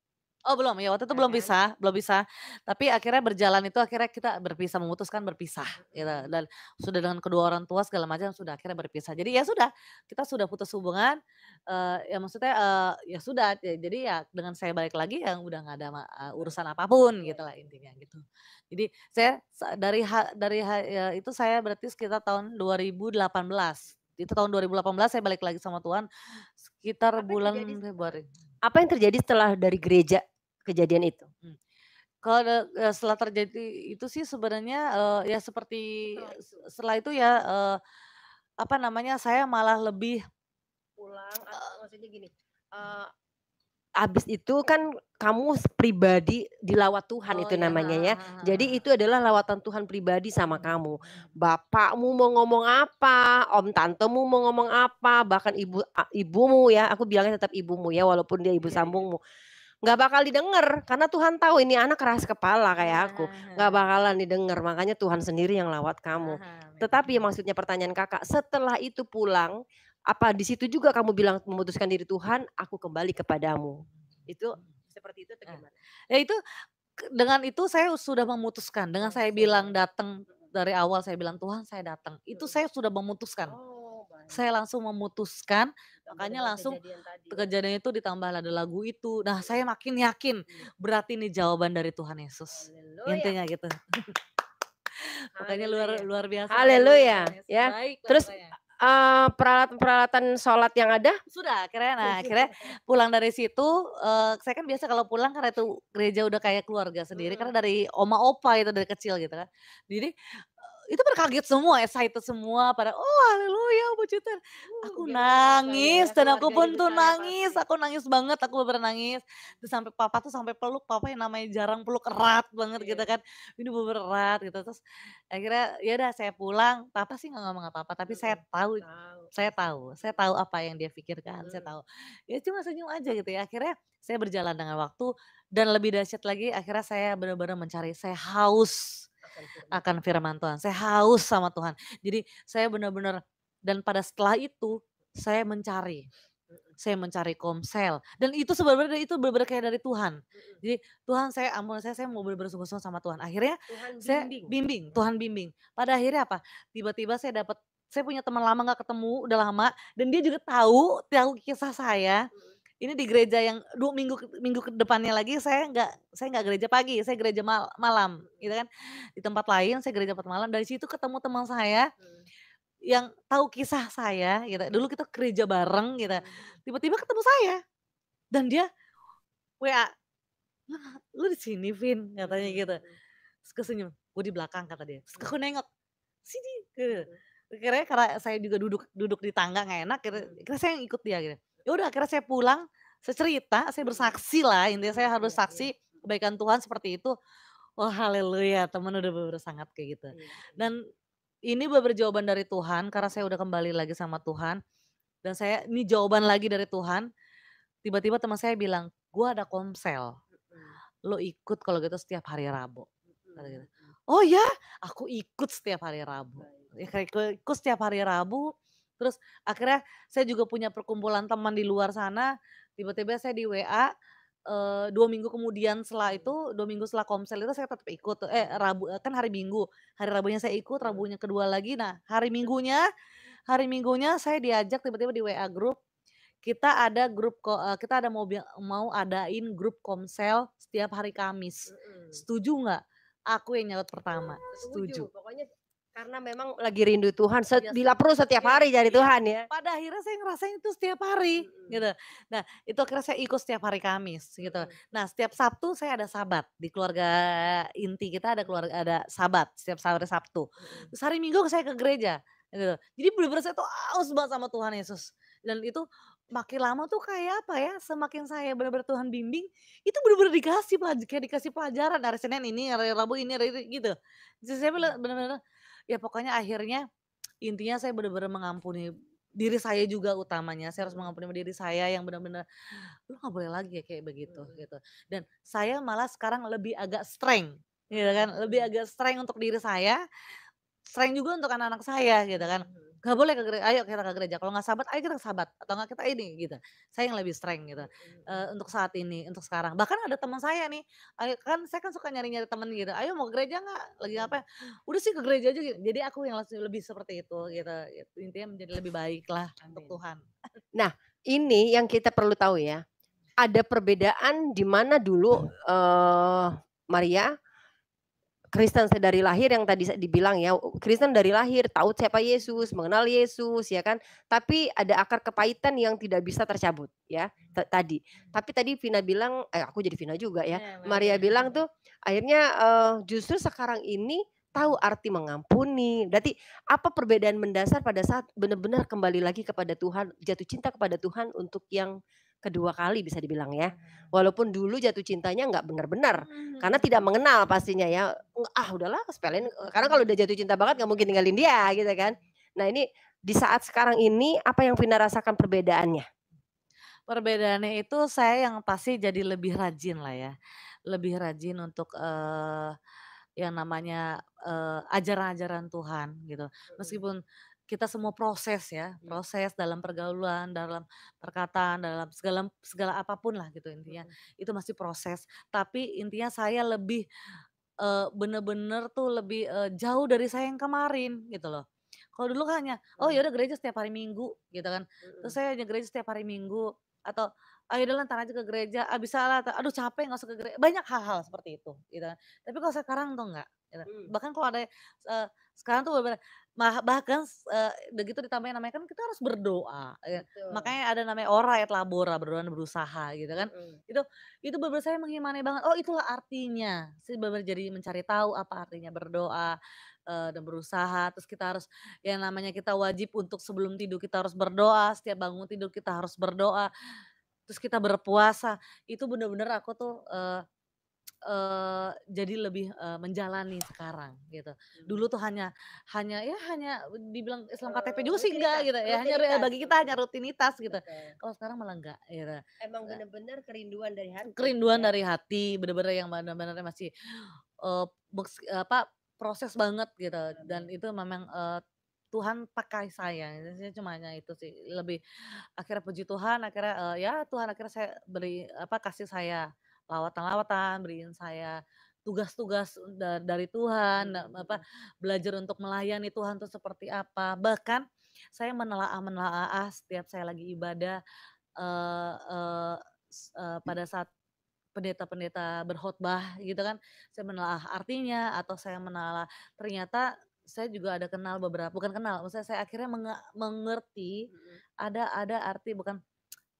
Oh belum, ya waktu itu Ya belum kan? belum bisa. Tapi akhirnya berjalan itu akhirnya kita memutuskan berpisah gitu. Dan sudah dengan kedua orang tua segala macam sudah akhirnya berpisah. Jadi ya sudah, kita sudah putus hubungan, ya maksudnya, ya sudah, jadi ya dengan saya balik lagi yang udah nggak ada urusan apapun Iya, gitu lah iya. intinya gitu. Jadi saya ya itu saya berarti sekitar tahun 2018. Itu tahun 2018 saya balik lagi sama Tuhan sekitar Apa yang bulan terjadi Februari. Apa yang terjadi setelah dari gereja kejadian itu? Kalau setelah terjadi itu sih sebenarnya, ya seperti setelah itu ya, apa namanya, saya malah lebih Pulang maksudnya gini, habis itu kan kamu pribadi dilawat Tuhan oh itu ya, namanya ya. Jadi heeh. itu adalah lawatan Tuhan pribadi sama kamu. Bapakmu mau ngomong apa, om tantemu mau ngomong apa, bahkan ibumu ya, aku bilangnya tetap ibumu ya walaupun dia ibu Iya iya. sambungmu. Nggak bakal didengar karena Tuhan tahu ini anak keras kepala kayak aku. Nggak bakalan didengar, makanya Tuhan sendiri yang lawat kamu. Tetapi maksudnya pertanyaan Kakak, setelah itu pulang, apa di situ juga kamu bilang memutuskan diri Tuhan, aku kembali kepadamu. Itu seperti itu atau Nah, gimana? ya itu Dengan itu saya sudah memutuskan, dengan saya bilang datang dari awal saya bilang, "Tuhan saya datang." Itu Mhm. saya sudah memutuskan. Oh, baik. Saya langsung memutuskan, Ditambah makanya dengan langsung kejadian tadi ya. kejadian itu ditambah ada lagu itu. Nah, Mhm. saya makin yakin, Iya. berarti ini jawaban dari Tuhan Yesus. Haleluya. Intinya gitu. Pokoknya luar Haleluya. luar biasa deh Haleluya, Tuhan Yesus, ya. baik lah Terus, pokoknya. peralatan-peralatan sholat yang ada? Sudah akhirnya akhirnya pulang dari situ, saya kan biasa kalau pulang karena itu gereja udah kayak keluarga sendiri, Mhm. karena dari oma opa itu dari kecil gitu kan. Jadi, itu pada kaget semua, excited semua pada, "Oh haleluya puji Tuhan." Aku Gimana rasanya nangis ya dan aku keluarganya pun tuh besar ya nangis, pasti? aku nangis banget, aku bener-bener nangis. Terus sampai papa tuh sampai peluk, papa yang namanya jarang peluk erat banget gitu Iya. kan, ini bener-bener erat gitu. Terus akhirnya ya udah saya pulang, papa sih nggak ngomong apa-apa, tapi Mhm. Tahu pasti. saya tahu apa yang dia pikirkan, saya Mhm. tahu. Ya cuma senyum aja gitu ya, akhirnya saya berjalan dengan waktu dan lebih dahsyat lagi akhirnya saya benar-benar mencari, saya haus Akan firman akan Tuhan. firman Tuhan, saya haus sama Tuhan. Jadi saya benar-benar dan pada setelah itu saya mencari. Mhm. Saya mencari komsel dan itu sebenarnya itu bener-bener kayak dari Tuhan. Mhm. Jadi, "Tuhan saya ampun saya mau bener-bener sungguh-sungguh sama Tuhan." Akhirnya Tuhan saya bimbing. bimbing, Tuhan bimbing. Pada akhirnya apa, tiba-tiba saya punya teman lama nggak ketemu, udah lama dan dia juga tahu tahu kisah saya. Mhm. Ini di gereja yang minggu ke depannya lagi saya nggak gereja pagi, saya gereja malam Mhm. gitu kan. Di tempat lain saya gereja tempat malam, dari situ ketemu teman saya Mhm. yang tahu kisah saya gitu, dulu kita gereja bareng gitu, Mhm. tiba-tiba ketemu saya dan dia WA, "Lu di sini Vin?" Katanya Mhm. gitu. Mhm. Terus aku senyum, "Gue di belakang," kata dia. Terus Mhm. aku nengok, "Sini," gitu. Mhm. Akhirnya karena saya juga duduk duduk di tangga nggak enak gitu, Mhm. akhirnya saya ikut dia gitu. Ya udah akhirnya saya pulang, saya cerita, saya Mhm. bersaksi lah, intinya Mhm. saya harus Iya, iya. saksi kebaikan Tuhan seperti itu. Wah haleluya, temen udah bener sangat kayak gitu. Iya, iya. Dan ini bener jawaban dari Tuhan karena saya udah kembali lagi sama Tuhan dan saya ini jawaban lagi dari Tuhan, tiba-tiba teman saya bilang, "Gua ada komsel, Mhm. lo ikut kalau gitu setiap hari Rabu." Kata Mhm. gitu. Mhm. "Oh ya?" Aku ikut setiap hari Rabu. Baik. Ya kayak ikut setiap hari Rabu, terus akhirnya saya juga punya perkumpulan teman di luar sana, tiba-tiba saya di WA, 2 minggu kemudian setelah Mhm. itu, 2 minggu setelah komsel itu saya tetap ikut, Rabu kan hari Minggu, hari Rabunya saya ikut, Mhm. Rabunya kedua lagi, nah hari Minggunya saya diajak tiba-tiba di WA grup, kita ada mau adain grup komsel setiap hari Kamis. Mhm. Setuju nggak? Aku yang nyaut pertama, setuju. Setuju, pokoknya karena memang lagi rindu Tuhan, Iya bila perlu setiap iya hari cari iya. Tuhan ya. Pada akhirnya saya ngerasain itu setiap hari, Mhm. gitu. Nah, itu akhirnya saya ikut setiap hari Kamis, gitu. Mhm. Nah, setiap Sabtu saya ada sabat, di keluarga inti kita ada sabat setiap hari Sabtu. Mhm. Terus hari Minggu saya ke gereja, gitu. Jadi bener-bener saya tuh haus banget sama Tuhan Yesus. Dan itu makin lama tuh kayak apa ya, semakin saya bener-bener Tuhan bimbing, itu bener-bener kayak dikasih pelajaran, hari Senin ini, hari Rabu ini, hari ini, gitu. Jadi saya Iya. bener-bener, ya pokoknya akhirnya intinya saya bener-bener mengampuni diri saya juga utamanya, saya harus Mhm. mengampuni diri saya yang benar-benar, "Lu nggak boleh lagi ya kayak begitu," Mhm. gitu. Dan saya malah sekarang lebih agak strength, gitu Mhm. kan, lebih Mhm. agak strength untuk diri saya, strength juga untuk anak-anak saya gitu kan. Mhm. "Nggak boleh ayo kita ke gereja, kalau nggak sabat, ayo kita ke sabat, atau nggak kita ini," gitu. Saya yang lebih strength gitu, Mhm. Mhm. untuk saat ini, untuk sekarang. Bahkan ada teman saya nih, saya kan suka nyari-nyari temen gitu, "Ayo mau ke gereja nggak? Lagi Mhm. ngapain?" "Udah sih ke gereja aja," gitu. Jadi aku yang langsung lebih seperti itu gitu, intinya menjadi lebih baik lah untuk Amin. Tuhan. Nah, ini yang kita perlu tahu ya, ada perbedaan di mana dulu, Maria Kristen dari lahir yang tadi dibilang ya, Kristen dari lahir tahu siapa Yesus, mengenal Yesus ya kan, tapi ada akar kepahitan yang tidak bisa tercabut ya, tadi. Tapi tadi Vina bilang aku jadi Vina juga ya, Iya, Maria Maria. bilang tuh akhirnya, justru sekarang ini tahu arti mengampuni. Berarti apa perbedaan mendasar pada saat benar-benar kembali lagi kepada Tuhan, jatuh cinta kepada Tuhan untuk yang kedua kali bisa dibilang ya. Walaupun dulu jatuh cintanya nggak benar-benar, karena tidak mengenal pastinya ya, udahlah sepelein, karena kalau udah jatuh cinta banget nggak mungkin ninggalin dia gitu kan. Nah ini di saat sekarang ini apa yang Vina rasakan perbedaannya? Perbedaannya itu saya yang pasti jadi lebih rajin lah ya, lebih rajin untuk, yang namanya, ajaran-ajaran Tuhan gitu. Mhm. Meskipun kita semua proses ya, proses dalam pergaulan, dalam perkataan, dalam segala segala apapun lah gitu intinya, itu masih proses. Tapi intinya saya lebih, bener-bener tuh lebih, jauh dari saya yang kemarin gitu loh. Kalau dulu kan hanya, oh ya udah gereja setiap hari Minggu gitu kan, terus saya hanya gereja setiap hari Minggu atau, ah ya udahlah entar aja ke gereja, ah bisa lah, aduh capek nggak usah ke gereja, banyak hal-hal seperti itu gitu kan. Tapi kalau sekarang tuh enggak, gitu. Bahkan kalau ada, sekarang tuh bener-bener bahkan, udah gitu ditambahin namanya kan kita harus berdoa ya, Betul. makanya ada namanya ora et labora, berdoa dan berusaha gitu kan. Itu itu bener-bener saya mengimani banget, oh itulah artinya, saya bener-bener jadi mencari tahu apa artinya berdoa, dan berusaha, terus kita harus yang namanya kita wajib untuk sebelum tidur kita harus berdoa, setiap bangun tidur kita harus berdoa, terus kita berpuasa, itu bener-bener aku tuh, jadi lebih, menjalani sekarang gitu. Dulu tuh hanya hanya ya hanya dibilang Islam KTP juga sih enggak gitu ya, hanya bagi kita hanya rutinitas gitu. Betul. Kalau sekarang malah enggak gitu. Emang bener-bener kerinduan dari hati Kerinduan ya. dari hati, bener-bener yang bener-bener masih, apa, proses banget gitu dan itu memang, Tuhan pakai saya, saya cuma hanya itu sih, lebih akhirnya puji Tuhan akhirnya, ya Tuhan akhirnya saya beri apa, kasih saya lawatan-lawatan, beriin saya tugas-tugas dari Tuhan, apa, belajar untuk melayani Tuhan itu seperti apa. Bahkan saya menelaah-menelaah setiap saya lagi ibadah, eee eee, pada saat pendeta-pendeta berkhotbah gitu kan, saya menelaah artinya atau saya menelaah ternyata saya juga ada kenal beberapa bukan kenal, maksudnya saya akhirnya mengerti ada arti bukan,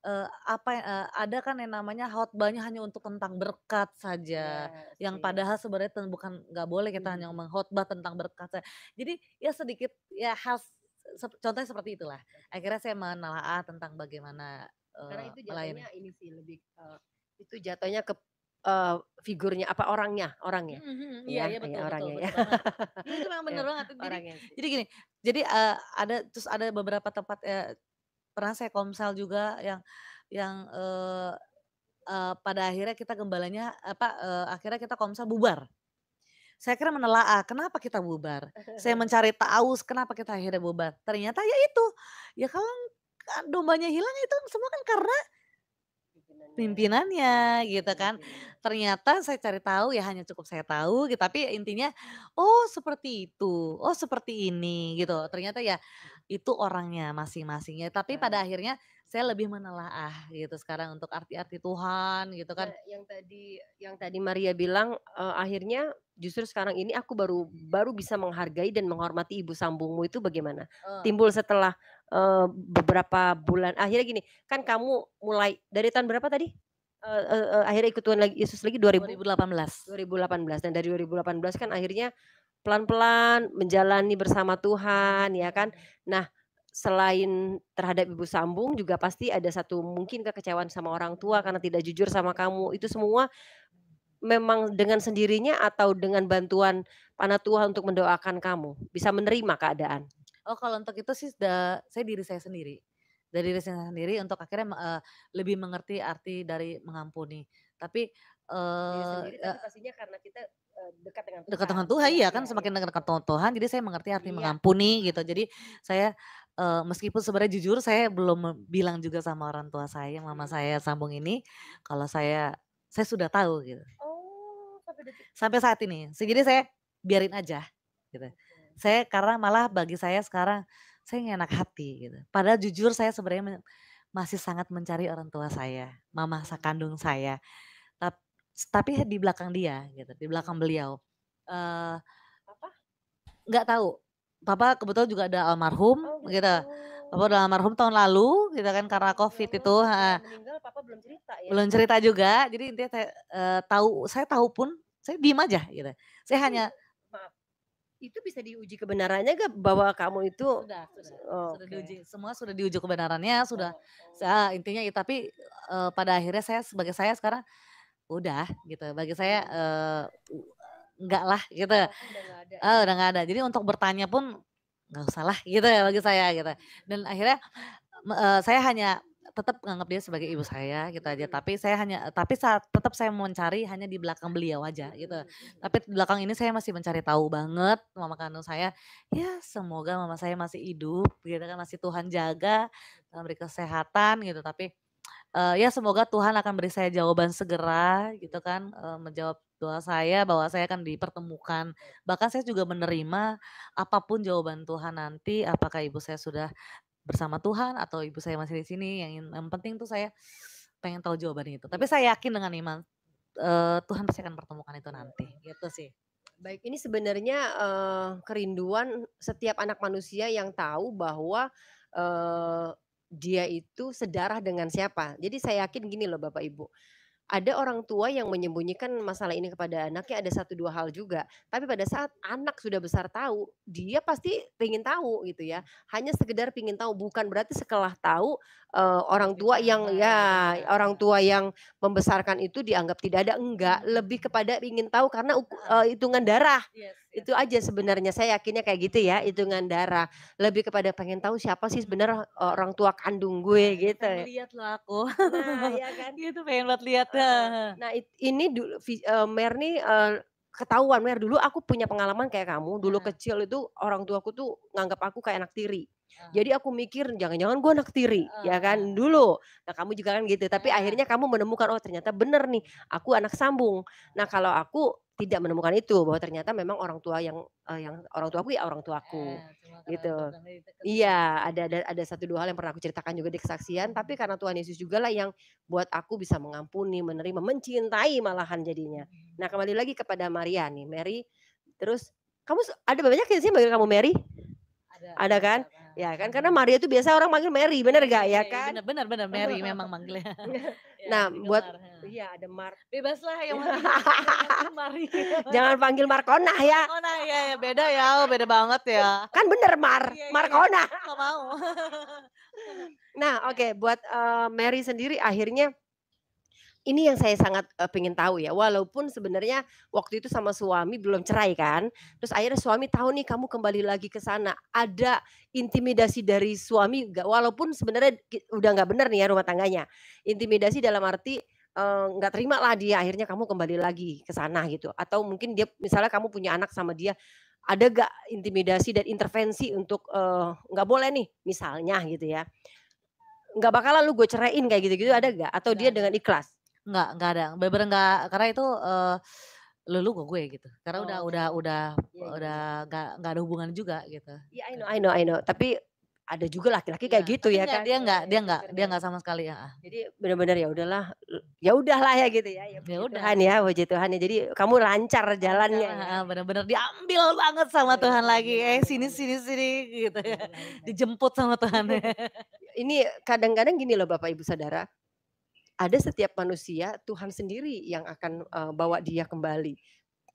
ada kan yang namanya khotbahnya hanya untuk tentang berkat saja, Iya yang sih. padahal sebenarnya bukan nggak boleh kita hanya ngomong khotbah tentang berkat saja. Jadi ya sedikit ya hal contohnya seperti itulah. Akhirnya saya menelaah tentang bagaimana, Karena itu melayani. jatuhnya ini sih lebih, itu jatuhnya ke, figurnya apa, orangnya, Mhm mhm, iya ya iya ya betul betul orangnya ya. betul banget. Iya itu memang Ya, bener banget. Jadi orangnya sih. jadi gini, jadi, ada beberapa tempat, pernah saya komsel juga yang, pada akhirnya kita gembalanya apa, akhirnya kita komsel bubar. Saya kira menelaah, kenapa kita bubar? Saya mencari tahu kenapa kita akhirnya bubar. Ternyata ya itu, ya kalau dombanya hilang itu semua kan karena pimpinannya gitu kan. Ternyata saya cari tahu ya hanya cukup saya tahu gitu, tapi intinya, oh seperti itu, oh seperti ini gitu. Ternyata ya itu orangnya masing-masingnya, tapi pada akhirnya saya lebih menelaah gitu sekarang untuk arti-arti Tuhan gitu kan. Nah, yang tadi Maria bilang, akhirnya justru sekarang ini aku baru baru bisa menghargai dan menghormati ibu sambungmu itu bagaimana? Oh, Timbul setelah, beberapa bulan akhirnya gini, kan kamu mulai dari tahun berapa tadi? Akhirnya ikut Tuhan lagi Yesus lagi 2018. 2018 dan dari 2018 kan akhirnya pelan-pelan menjalani bersama Tuhan ya kan. Nah, selain terhadap ibu sambung juga pasti ada satu mungkin kekecewaan sama orang tua karena tidak jujur sama kamu. Itu semua memang dengan sendirinya atau dengan bantuan panah Tuhan untuk mendoakan kamu? Bisa menerima keadaan? Oh kalau untuk itu sih saya diri saya sendiri. Dari diri saya sendiri untuk akhirnya lebih mengerti arti dari mengampuni. Tapi, Diri eee sendiri tapi pastinya karena kita, dekat dengan dekat Tuhan. dengan Tuhan, Iya iya iya kan iya. semakin dekat dengan Tuhan, jadi saya mengerti arti Iya. mengampuni gitu. Jadi saya, meskipun sebenarnya jujur saya belum bilang juga sama orang tua saya, mama saya sambung ini, kalau saya sudah tahu gitu. Oh, sampai detik Sampai saat ini. Jadi saya biarin aja gitu. Saya karena malah bagi saya sekarang, saya nggak enak hati gitu. Padahal jujur saya sebenarnya masih sangat mencari orang tua saya, mama kandung saya. Tap tapi di belakang dia gitu, di belakang beliau. Eee, apa? nggak tahu, papa kebetulan juga ada almarhum Oh gitu. gitu. Papa udah almarhum tahun lalu gitu kan karena Covid itu Oh, heeh, setelah meninggal papa belum cerita ya? belum cerita juga. Jadi intinya saya tahu pun saya diem aja gitu. Saya Tapi hanya maaf, itu bisa diuji kebenarannya gak bahwa kamu itu sudah oke. diuji, semua sudah diuji kebenarannya, sudah Oh. intinya tapi, pada akhirnya sebagai saya sekarang udah gitu, bagi saya, enggak lah gitu, Oh, udah nggak ada ya? udah nggak ada. Jadi untuk bertanya pun nggak usah lah gitu ya bagi saya gitu. Dan akhirnya saya hanya tetap nganggap dia sebagai ibu saya gitu aja, tapi saat tetap saya mencari hanya di belakang beliau aja gitu. Tapi di belakang ini saya masih mencari tahu banget mama kandung saya, ya semoga mama saya masih hidup gitu kan, masih Tuhan jaga, beri kesehatan gitu, tapi ya semoga Tuhan akan beri saya jawaban segera gitu kan, menjawab doa saya bahwa saya akan dipertemukan. Bahkan saya juga menerima apapun jawaban Tuhan nanti, apakah ibu saya sudah bersama Tuhan atau ibu saya masih di sini, yang penting tuh saya pengen tahu jawaban itu. Tapi saya yakin dengan iman, Tuhan pasti akan pertemukan itu nanti, gitu sih. Baik, ini sebenarnya, kerinduan setiap anak manusia yang tahu bahwa, eee, dia itu sedarah dengan siapa. Jadi saya yakin gini loh Bapak Ibu, ada orang tua yang menyembunyikan masalah ini kepada anaknya ada satu 2 hal juga. Tapi pada saat anak sudah besar tahu, dia pasti pengen tahu gitu ya. Hanya sekedar pengen tahu, bukan berarti setelah tahu, orang tua yang Berbicara, ya ya, benar. orang tua yang membesarkan itu dianggap tidak ada, enggak. Lebih kepada ingin tahu karena hitungan darah. Yes, yes. Itu aja sebenarnya, saya yakinnya kayak gitu ya, hitungan darah. Lebih kepada pengen tahu siapa sih sebenarnya orang tua kandung gue gitu Pengen ya. lihat loh aku. Nah, ya kan? Gitu pengen buat lihat. Heeh. Nah ini Mer nih, ketahuan Mer dulu aku punya pengalaman kayak kamu, dulu Heeh. kecil itu orang tuaku tuh nganggap aku kayak anak tiri. Heeh. Jadi aku mikir jangan-jangan gue anak tiri, ya kan Heeh. dulu. Nah kamu juga kan gitu, tapi Heeh. akhirnya kamu menemukan, oh ternyata bener nih, aku anak sambung. Nah kalau aku tidak menemukan itu, bahwa ternyata memang orang tua yang orang tuaku ya orang tuaku, Cuma karena gitu. Tuhan itu Iya, ada satu 2 hal yang pernah aku ceritakan juga di kesaksian, tapi karena Tuhan Yesus jugalah yang buat aku bisa mengampuni, menerima, mencintai malahan jadinya. Nah, kembali lagi kepada Maria nih, Mary, terus kamu ada banyak sih manggil kamu Mary? Ada kan? beberapa. Ya kan, karena Maria itu biasa orang manggil Mary, bener Iya, gak iya, ya iya, kan? bener, bener, bener, Mary memang manggilnya. Ya, Nah, juga buat Mar. iya ada Bebas lah yang penting yang penting Mari. jangan panggil Markona ya. Markona ya, ya beda ya, beda banget ya. Kan bener Iya, iya, iya. Markona. Nggak mau. Nah, Ya. oke, buat Mary sendiri akhirnya ini yang saya sangat, pengen tahu ya, walaupun sebenarnya waktu itu sama suami belum cerai kan, terus akhirnya suami tahu nih kamu kembali lagi ke sana, ada intimidasi dari suami nggak? Walaupun sebenarnya udah nggak bener nih ya rumah tangganya. Intimidasi dalam arti, nggak terima lah dia akhirnya kamu kembali lagi ke sana gitu, atau mungkin dia misalnya kamu punya anak sama dia, ada nggak intimidasi dan intervensi untuk, nggak boleh nih misalnya gitu ya, nggak bakalan lu gue ceraiin kayak gitu-gitu ada nggak? Atau Nggak dia ada. dengan ikhlas? Nggak ada, bener-bener nggak, karena itu, lu ke gue gitu. Karena udah Oh, udah udah iya iya udah iya. nggak ada hubungan juga gitu. Iya, I know, tapi ada juga laki-laki Iya, kayak gitu tapi ya nggak, kan? dia nggak Ya dia nggak dia syukurnya. nggak sama sekali, heeh. Jadi benar-benar ya udahlah ya gitu ya Ya udah. puji Tuhan ya. Jadi kamu lancar Lancar, jalannya ya. heeh, bener-bener diambil banget sama Iya, Tuhan lagi, alhamdulillah. sini sini sini gitu ya, Alhamdulillah. dijemput sama Tuhan. Ini kadang-kadang gini loh Bapak Ibu Saudara, ada setiap manusia Tuhan sendiri yang akan, bawa dia kembali.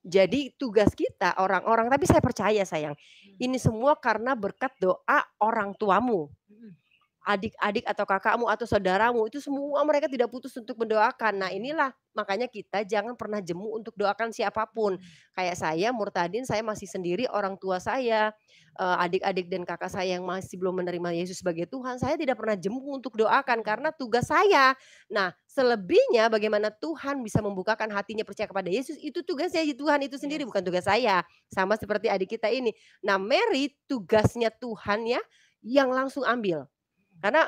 Jadi tugas kita orang-orang tapi saya percaya sayang, ini semua karena berkat doa orang tuamu. Adik-adik atau kakakmu atau saudaramu itu semua mereka tidak putus untuk mendoakan. Nah inilah makanya kita jangan pernah jemu untuk doakan siapapun. Kayak saya Murtadin, saya masih sendiri, orang tua saya, adik-adik dan kakak saya yang masih belum menerima Yesus sebagai Tuhan, saya tidak pernah jemu untuk doakan karena tugas saya. Nah selebihnya bagaimana Tuhan bisa membukakan hatinya percaya kepada Yesus, itu tugasnya Tuhan itu sendiri, Yes. bukan tugas saya. Sama seperti adik kita ini. Nah Mary tugasnya Tuhan ya yang langsung ambil. Karena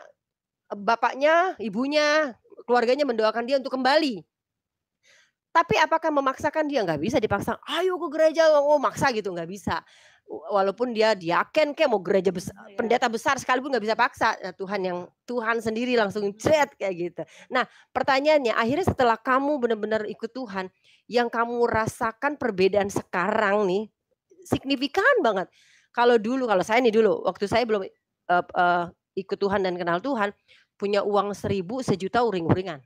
bapaknya, ibunya, keluarganya mendoakan dia untuk kembali. Tapi apakah memaksakan dia? Nggak bisa dipaksa, "Ayo ke gereja," oh maksa gitu, nggak bisa. Walaupun dia diaken kek, mau gereja Iya. pendeta besar sekalipun nggak bisa paksa. Nah Tuhan sendiri langsung kayak gitu. Nah pertanyaannya, akhirnya setelah kamu benar-benar ikut Tuhan, yang kamu rasakan perbedaan sekarang nih, signifikan banget. Kalau saya nih dulu, waktu saya belum, ikut Tuhan dan kenal Tuhan, punya uang 1.000, 1.000.000 uring-uringan.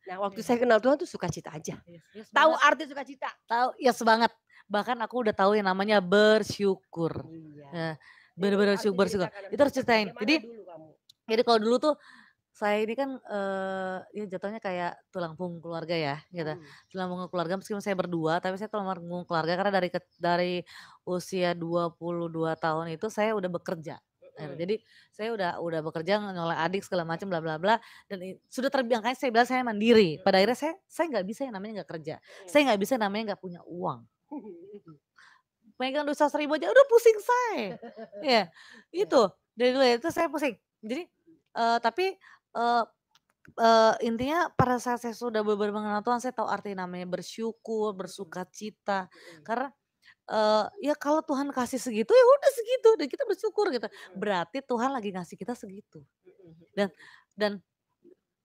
Nah, waktu Iya. saya kenal Tuhan tuh sukacita aja. Yes Tahu banget, arti sukacita? tahu, yes banget. Bahkan aku udah tahu yang namanya bersyukur. Iya. Ya, Itu bener-bener harus bersyukur. diceritakan, Itu harus ceritain. bagaimana dulu kamu? Jadi kalau dulu tuh saya ini kan, ya jatuhnya kayak tulang punggung keluarga ya, gitu. Tulang punggung keluarga meskipun saya berdua, tapi saya tulang punggung keluarga karena dari usia 22 tahun itu saya udah bekerja. Jadi saya udah bekerja nolak adik segala macam bla bla bla dan sudah terbilang kayak saya bilang saya mandiri. Pada akhirnya saya nggak bisa yang namanya nggak kerja. Saya nggak bisa yang namanya nggak punya uang. Pegang dosa 1.000 aja udah pusing saya. Ya, itu. Dari dulu ya, itu saya pusing. Jadi, tapi, eee intinya pada saat saya sudah benar-benar mengenal Tuhan, saya tahu arti namanya bersyukur, bersukacita. Karena, ya kalau Tuhan kasih segitu, ya udah segitu dan kita bersyukur gitu. Berarti Tuhan lagi ngasih kita segitu. Dan dan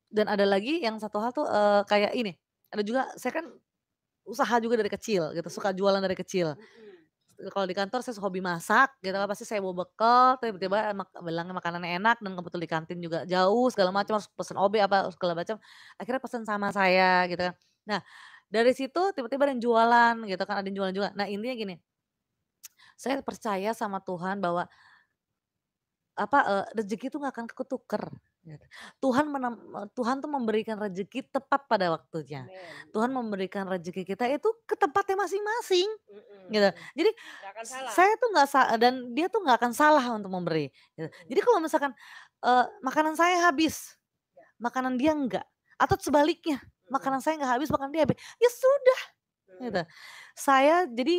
dan ada lagi yang satu hal tuh, kayak ini, ada juga saya kan usaha juga dari kecil gitu, suka jualan dari kecil. Kalau di kantor saya hobi masak gitu kan, pasti saya bawa bekal, tiba-tiba bilangnya makanannya enak dan kebetulan di kantin juga jauh segala macam, harus pesen OB apa segala macam, akhirnya pesen sama saya gitu kan. Nah, dari situ tiba-tiba ada yang jualan gitu kan, ada yang jualan juga. Nah, intinya gini, saya percaya sama Tuhan bahwa rezeki itu nggak akan ketuker, gitu. Tuhan tuh memberikan rezeki tepat pada waktunya. Tuhan memberikan rezeki kita itu ke tempatnya masing-masing, gitu. Jadi Nggak akan salah. saya tuh nggak dan dia tuh nggak akan salah untuk memberi, gitu. Jadi kalau misalkan, makanan saya habis, makanan dia enggak, atau sebaliknya, makanan saya nggak habis, makanan dia habis, ya sudah, gitu.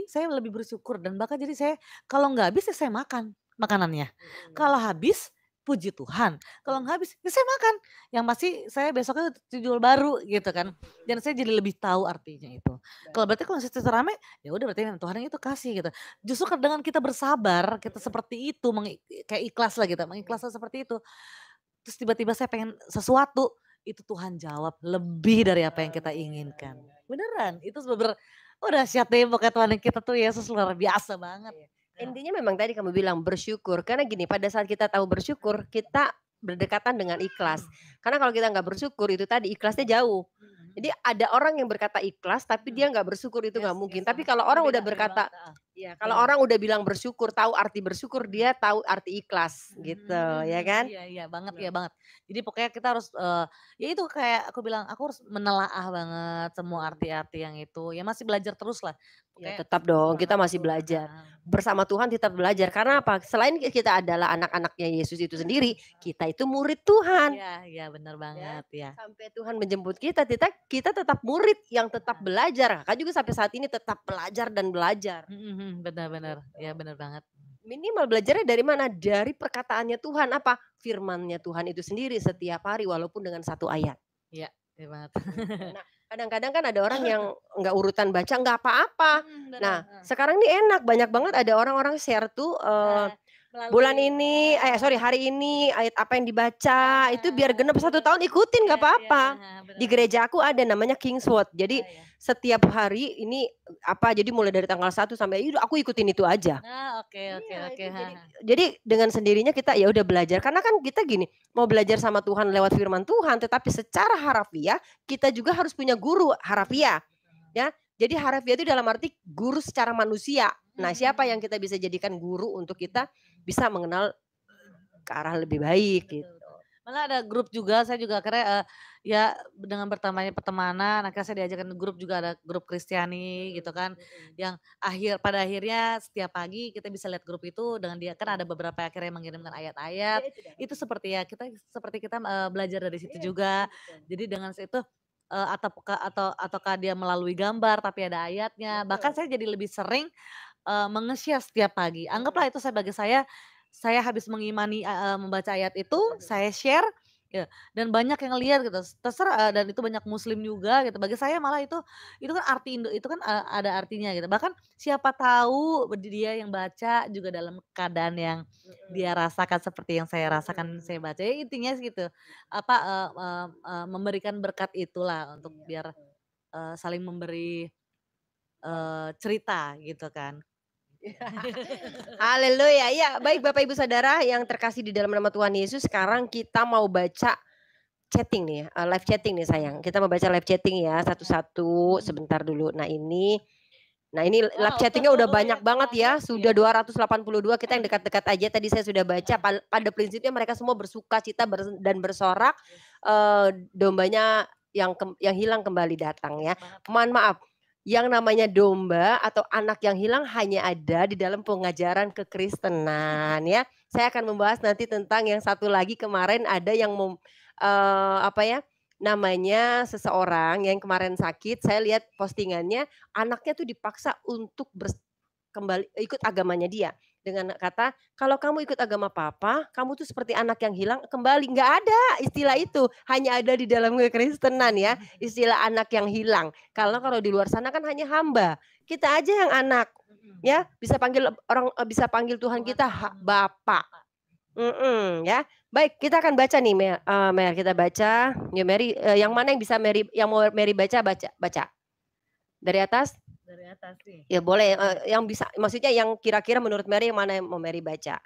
Saya lebih bersyukur dan bahkan jadi saya kalau nggak habis ya saya makan makanannya. Kalau habis, puji Tuhan. Kalau nggak habis, ya saya makan. Yang pasti saya besoknya jual baru gitu kan. Dan saya jadi lebih tahu artinya itu. Kalau berarti kalau situ rame, ya udah berarti Tuhan yang itu kasih gitu. Justru dengan kita bersabar, kita seperti itu, kayak ikhlas lah gitu, mengikhlaskan seperti itu. Terus tiba-tiba saya pengen sesuatu, itu Tuhan jawab lebih dari apa yang kita inginkan. Beneran, itu udah dahsyat deh pokoknya Tuhan kita tuh Yesus luar biasa banget. Intinya memang tadi kamu bilang bersyukur, karena gini pada saat kita tahu bersyukur kita berdekatan dengan ikhlas. Karena kalau kita nggak bersyukur itu tadi ikhlasnya jauh. Jadi ada orang yang berkata ikhlas tapi dia nggak bersyukur itu nggak mungkin. Tapi kalau orang udah berkata, ya kalau orang udah bilang bersyukur, tahu arti bersyukur dia tahu arti ikhlas gitu, ya kan? Iya banget ya banget. Jadi pokoknya kita harus, ya itu kayak aku bilang aku harus menelaah banget semua arti-arti yang itu. Ya masih belajar terus lah. Ya tetap dong, kita masih belajar. Bersama Tuhan tetap belajar. Karena apa? Selain kita adalah anak-anaknya Yesus itu sendiri, kita itu murid Tuhan. Iya benar banget ya. Sampai Tuhan menjemput kita tetap murid yang tetap belajar. Kakak juga sampai saat ini tetap belajar dan belajar. Benar-benar, ya benar banget. Minimal belajarnya dari mana? Dari perkataannya Tuhan, apa? Firmannya Tuhan itu sendiri setiap hari walaupun dengan satu ayat. Iya banget. Nah, kadang-kadang kan ada orang yang nggak urutan baca nggak apa-apa. Nah, sekarang ini enak banyak banget ada orang-orang share tuh bulan ini, hari ini ayat apa yang dibaca itu biar genap 1 tahun ikutin nggak apa-apa. Di gereja aku ada namanya Kingsword. Jadi setiap hari ini jadi mulai dari tanggal 1 sampai aku ikutin itu aja. Oke. Jadi dengan sendirinya kita ya udah belajar karena kan kita gini, mau belajar sama Tuhan lewat firman Tuhan tetapi secara harafiah kita juga harus punya guru harafiah. Ya. Jadi harafiah itu dalam arti guru secara manusia. Nah, siapa yang kita bisa jadikan guru untuk kita bisa mengenal ke arah lebih baik gitu. Malah ada grup juga, saya juga akhirnya ya dengan bertambahnya pertemanan, akhirnya saya diajakan grup juga ada grup Kristiani gitu kan. Yang pada akhirnya setiap pagi kita bisa lihat grup itu dengan dia kan ada beberapa akhirnya mengirimkan ayat-ayat. Itu seperti kita belajar dari situ juga. Jadi dengan itu ataukah dia melalui gambar tapi ada ayatnya. Bahkan saya jadi lebih sering menge-share setiap pagi. Anggaplah itu sebagai saya habis mengimani membaca ayat itu, saya share ya, dan banyak yang lihat gitu. Terserah dan itu banyak muslim juga gitu. Bagi saya malah itu kan itu kan ada artinya gitu. Bahkan siapa tahu dia yang baca juga dalam keadaan yang dia rasakan seperti yang saya rasakan saya baca. Ya intinya gitu. Memberikan berkat itulah untuk biar saling memberi cerita gitu kan. Haleluya. Ya, baik Bapak Ibu Saudara yang terkasih di dalam nama Tuhan Yesus, sekarang kita mau baca chatting nih, live chatting nih sayang. Kita mau baca live chatting ya satu-satu sebentar dulu. Nah, ini live chattingnya udah banyak banget ya, sudah 282. Kita yang dekat-dekat aja tadi saya sudah baca. Pada prinsipnya mereka semua bersuka cita dan bersorak, dombanya yang hilang kembali datang ya. Mohon maaf. yang namanya domba atau anak yang hilang hanya ada di dalam pengajaran kekristenan ya. Saya akan membahas nanti tentang yang satu lagi kemarin ada yang apa ya namanya seseorang yang kemarin sakit. Saya lihat postingannya anaknya tuh dipaksa untuk kembali ikut agamanya dia dengan kata kalau kamu ikut agama papa kamu tuh seperti anak yang hilang kembali. Nggak ada istilah itu, hanya ada di dalam kekristenan ya istilah anak yang hilang. Kalau di luar sana kan hanya hamba, kita aja yang anak ya, bisa panggil orang, bisa panggil Tuhan kita Bapak. Ya baik, kita akan baca nih Mer, kita baca ya Mary, yang mana yang bisa Mary, yang mau Mary baca dari atas. Dari atas sih. Ya boleh, yang bisa, maksudnya yang kira-kira menurut Mary yang mana yang mau Mary baca?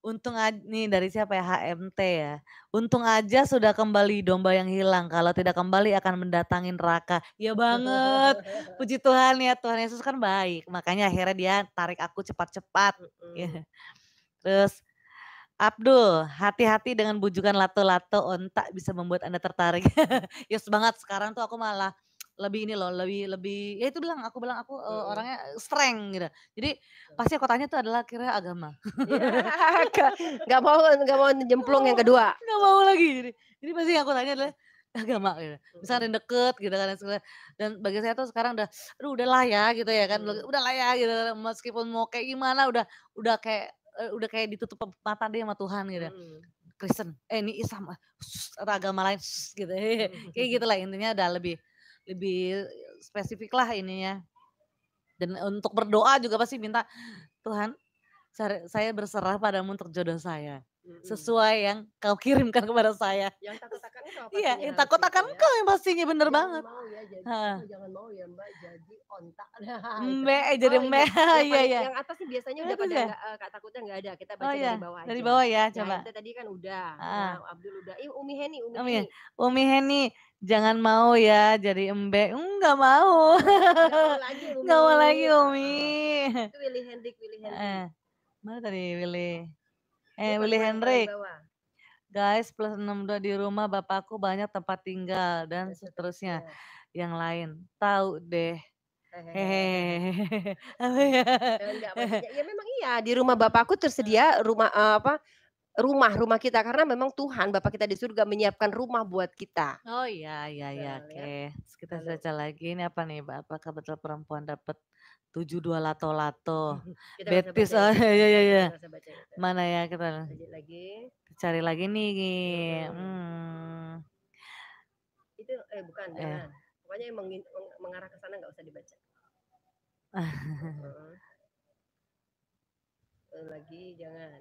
Untung aja nih dari siapa ya, HMT ya. Untung aja sudah kembali domba yang hilang. Kalau tidak kembali akan mendatangi neraka. Ya banget. Puji Tuhan ya, Tuhan Yesus kan baik. Makanya akhirnya dia tarik aku cepat-cepat. Ya. Terus Abdul, hati-hati dengan bujukan lato-lato ontak bisa membuat Anda tertarik. Yes banget, sekarang tuh aku malah lebih ini loh, lebih ya itu aku bilang aku orangnya strength gitu. Jadi pasti aku tanya tuh adalah kira agama. Gak mau jemplung yang kedua. Gak mau lagi. Jadi pasti yang aku tanya adalah agama gitu. Misalnya ada yang deket gitu kan. Dan bagi saya tuh sekarang udahlah ya gitu ya kan. Udahlah ya gitu. Meskipun mau kayak gimana udah kayak ditutup mata deh sama Tuhan gitu. Kristen, ini Islam atau agama lain gitu. Kayak gitulah intinya udah lebih spesifik lah ininya. Dan untuk berdoa juga pasti minta Tuhan, saya berserah padamu untuk jodoh saya. Sesuai yang kau kirimkan kepada saya. Yang takut akan engkau. Iya, yang takut akan engkau yang pastinya bener banget. Mau ya, jangan mau ya Mbak jadi ontak. Jadi Mbak. Iya. Yang atas sih biasanya udah pada kak takutnya nggak ada. Kita baca dari bawah aja. Dari bawah ya, coba. Kita tadi kan udah. Abdul udah. Umi Heni. Umi Heni, jangan mau ya jadi embe. Enggak mau. Enggak mau lagi Umi. Itu Willy Hendrik. Mana tadi Willy? Willy Hendrik. Guys, plus 62 di rumah bapakku banyak tempat tinggal dan seterusnya. Yang lain tahu deh. Ya memang iya, di rumah bapakku tersedia rumah kita karena memang Tuhan Bapak kita di surga menyiapkan rumah buat kita. Oh iya oke. Kita baca lagi ini apa nih, apakah betul perempuan dapat 72 lato-lato? Betis, iya. Mana ya kita cari lagi nih. Itu bukan, jangan. Pokoknya yang mengarah ke sana nggak usah dibaca. Lagi jangan.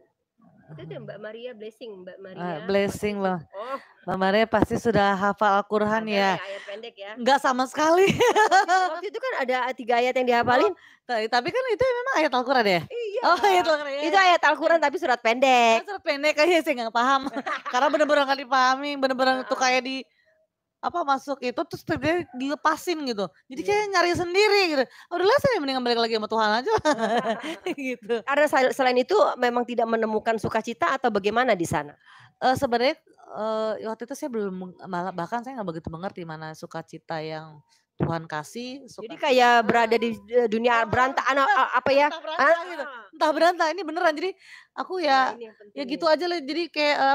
Itu tuh Mbak Maria blessing. Blessing loh. Mbak Maria pasti sudah hafal Al-Quran ya. Ayat pendek ya. Enggak sama sekali. Waktu itu kan ada 3 ayat yang dihafalin. Tapi kan itu memang ayat Al-Quran ya? Iya. Ayat Al-Quran. Itu ayat Al-Quran tapi surat pendek. Surat pendek aja saya nggak paham. Karena bener-bener nggak dipahami. Bener-bener tuh kayak masuk itu terus dia dilepasin gitu. Jadi kayak nyari sendiri gitu. Udahlah saya mendingan balik lagi sama Tuhan aja. Gitu. Karena selain itu memang tidak menemukan sukacita atau bagaimana di sana? Sebenarnya waktu itu saya belum, bahkan saya nggak begitu mengerti mana sukacita yang Tuhan kasih. Jadi kayak berada di dunia berantakan Entah berantah ini beneran. Jadi aku ya gitu aja lah. Jadi kayak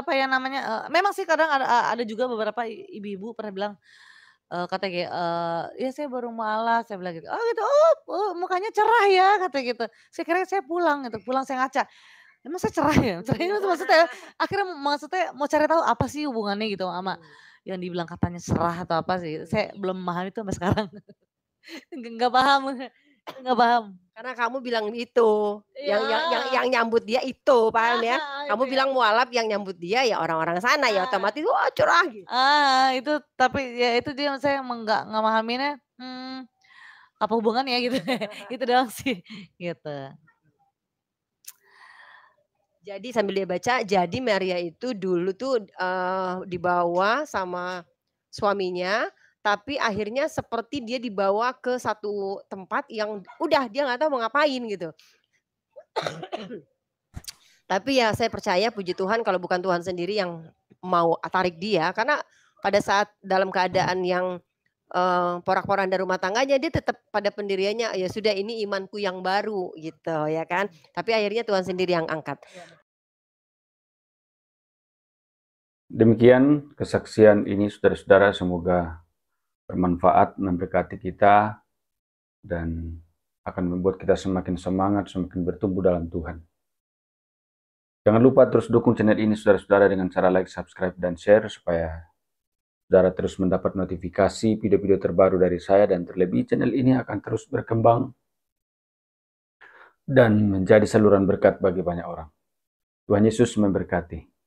memang sih kadang ada juga beberapa ibu-ibu pernah bilang katanya kayak ya saya baru mualaf, saya bilang gitu. Oh gitu, mukanya cerah ya kata gitu. Saya kira saya pulang saya ngaca. Emang saya cerah ya? Cerah itu maksudnya akhirnya mau cari tahu apa sih hubungannya gitu sama yang dibilang katanya serah atau apa sih. Saya belum memahami itu sampai sekarang. Enggak paham. Karena kamu bilang itu, yang nyambut dia itu, paham ya? Kamu bilang mualaf, yang nyambut dia ya orang-orang sana ya otomatis wah cerah gitu. Itu tapi ya itu dia saya enggak memahaminya. Apa hubungannya gitu. Itu doang sih gitu. Jadi sambil dia baca, jadi Maria itu dulu tuh dibawa sama suaminya, tapi akhirnya seperti dia dibawa ke satu tempat yang udah dia nggak tahu mau ngapain gitu. Tapi ya saya percaya puji Tuhan kalau bukan Tuhan sendiri yang mau tarik dia, karena pada saat dalam keadaan yang porak-poranda rumah tangganya, dia tetap pada pendiriannya, ya sudah ini imanku yang baru gitu ya kan. Tapi akhirnya Tuhan sendiri yang angkat. Demikian kesaksian ini saudara-saudara, semoga bermanfaat, memberkati kita, dan akan membuat kita semakin semangat, semakin bertumbuh dalam Tuhan. Jangan lupa terus dukung channel ini saudara-saudara dengan cara like, subscribe, dan share supaya saudara terus mendapat notifikasi video-video terbaru dari saya, dan terlebih channel ini akan terus berkembang dan menjadi saluran berkat bagi banyak orang. Tuhan Yesus memberkati.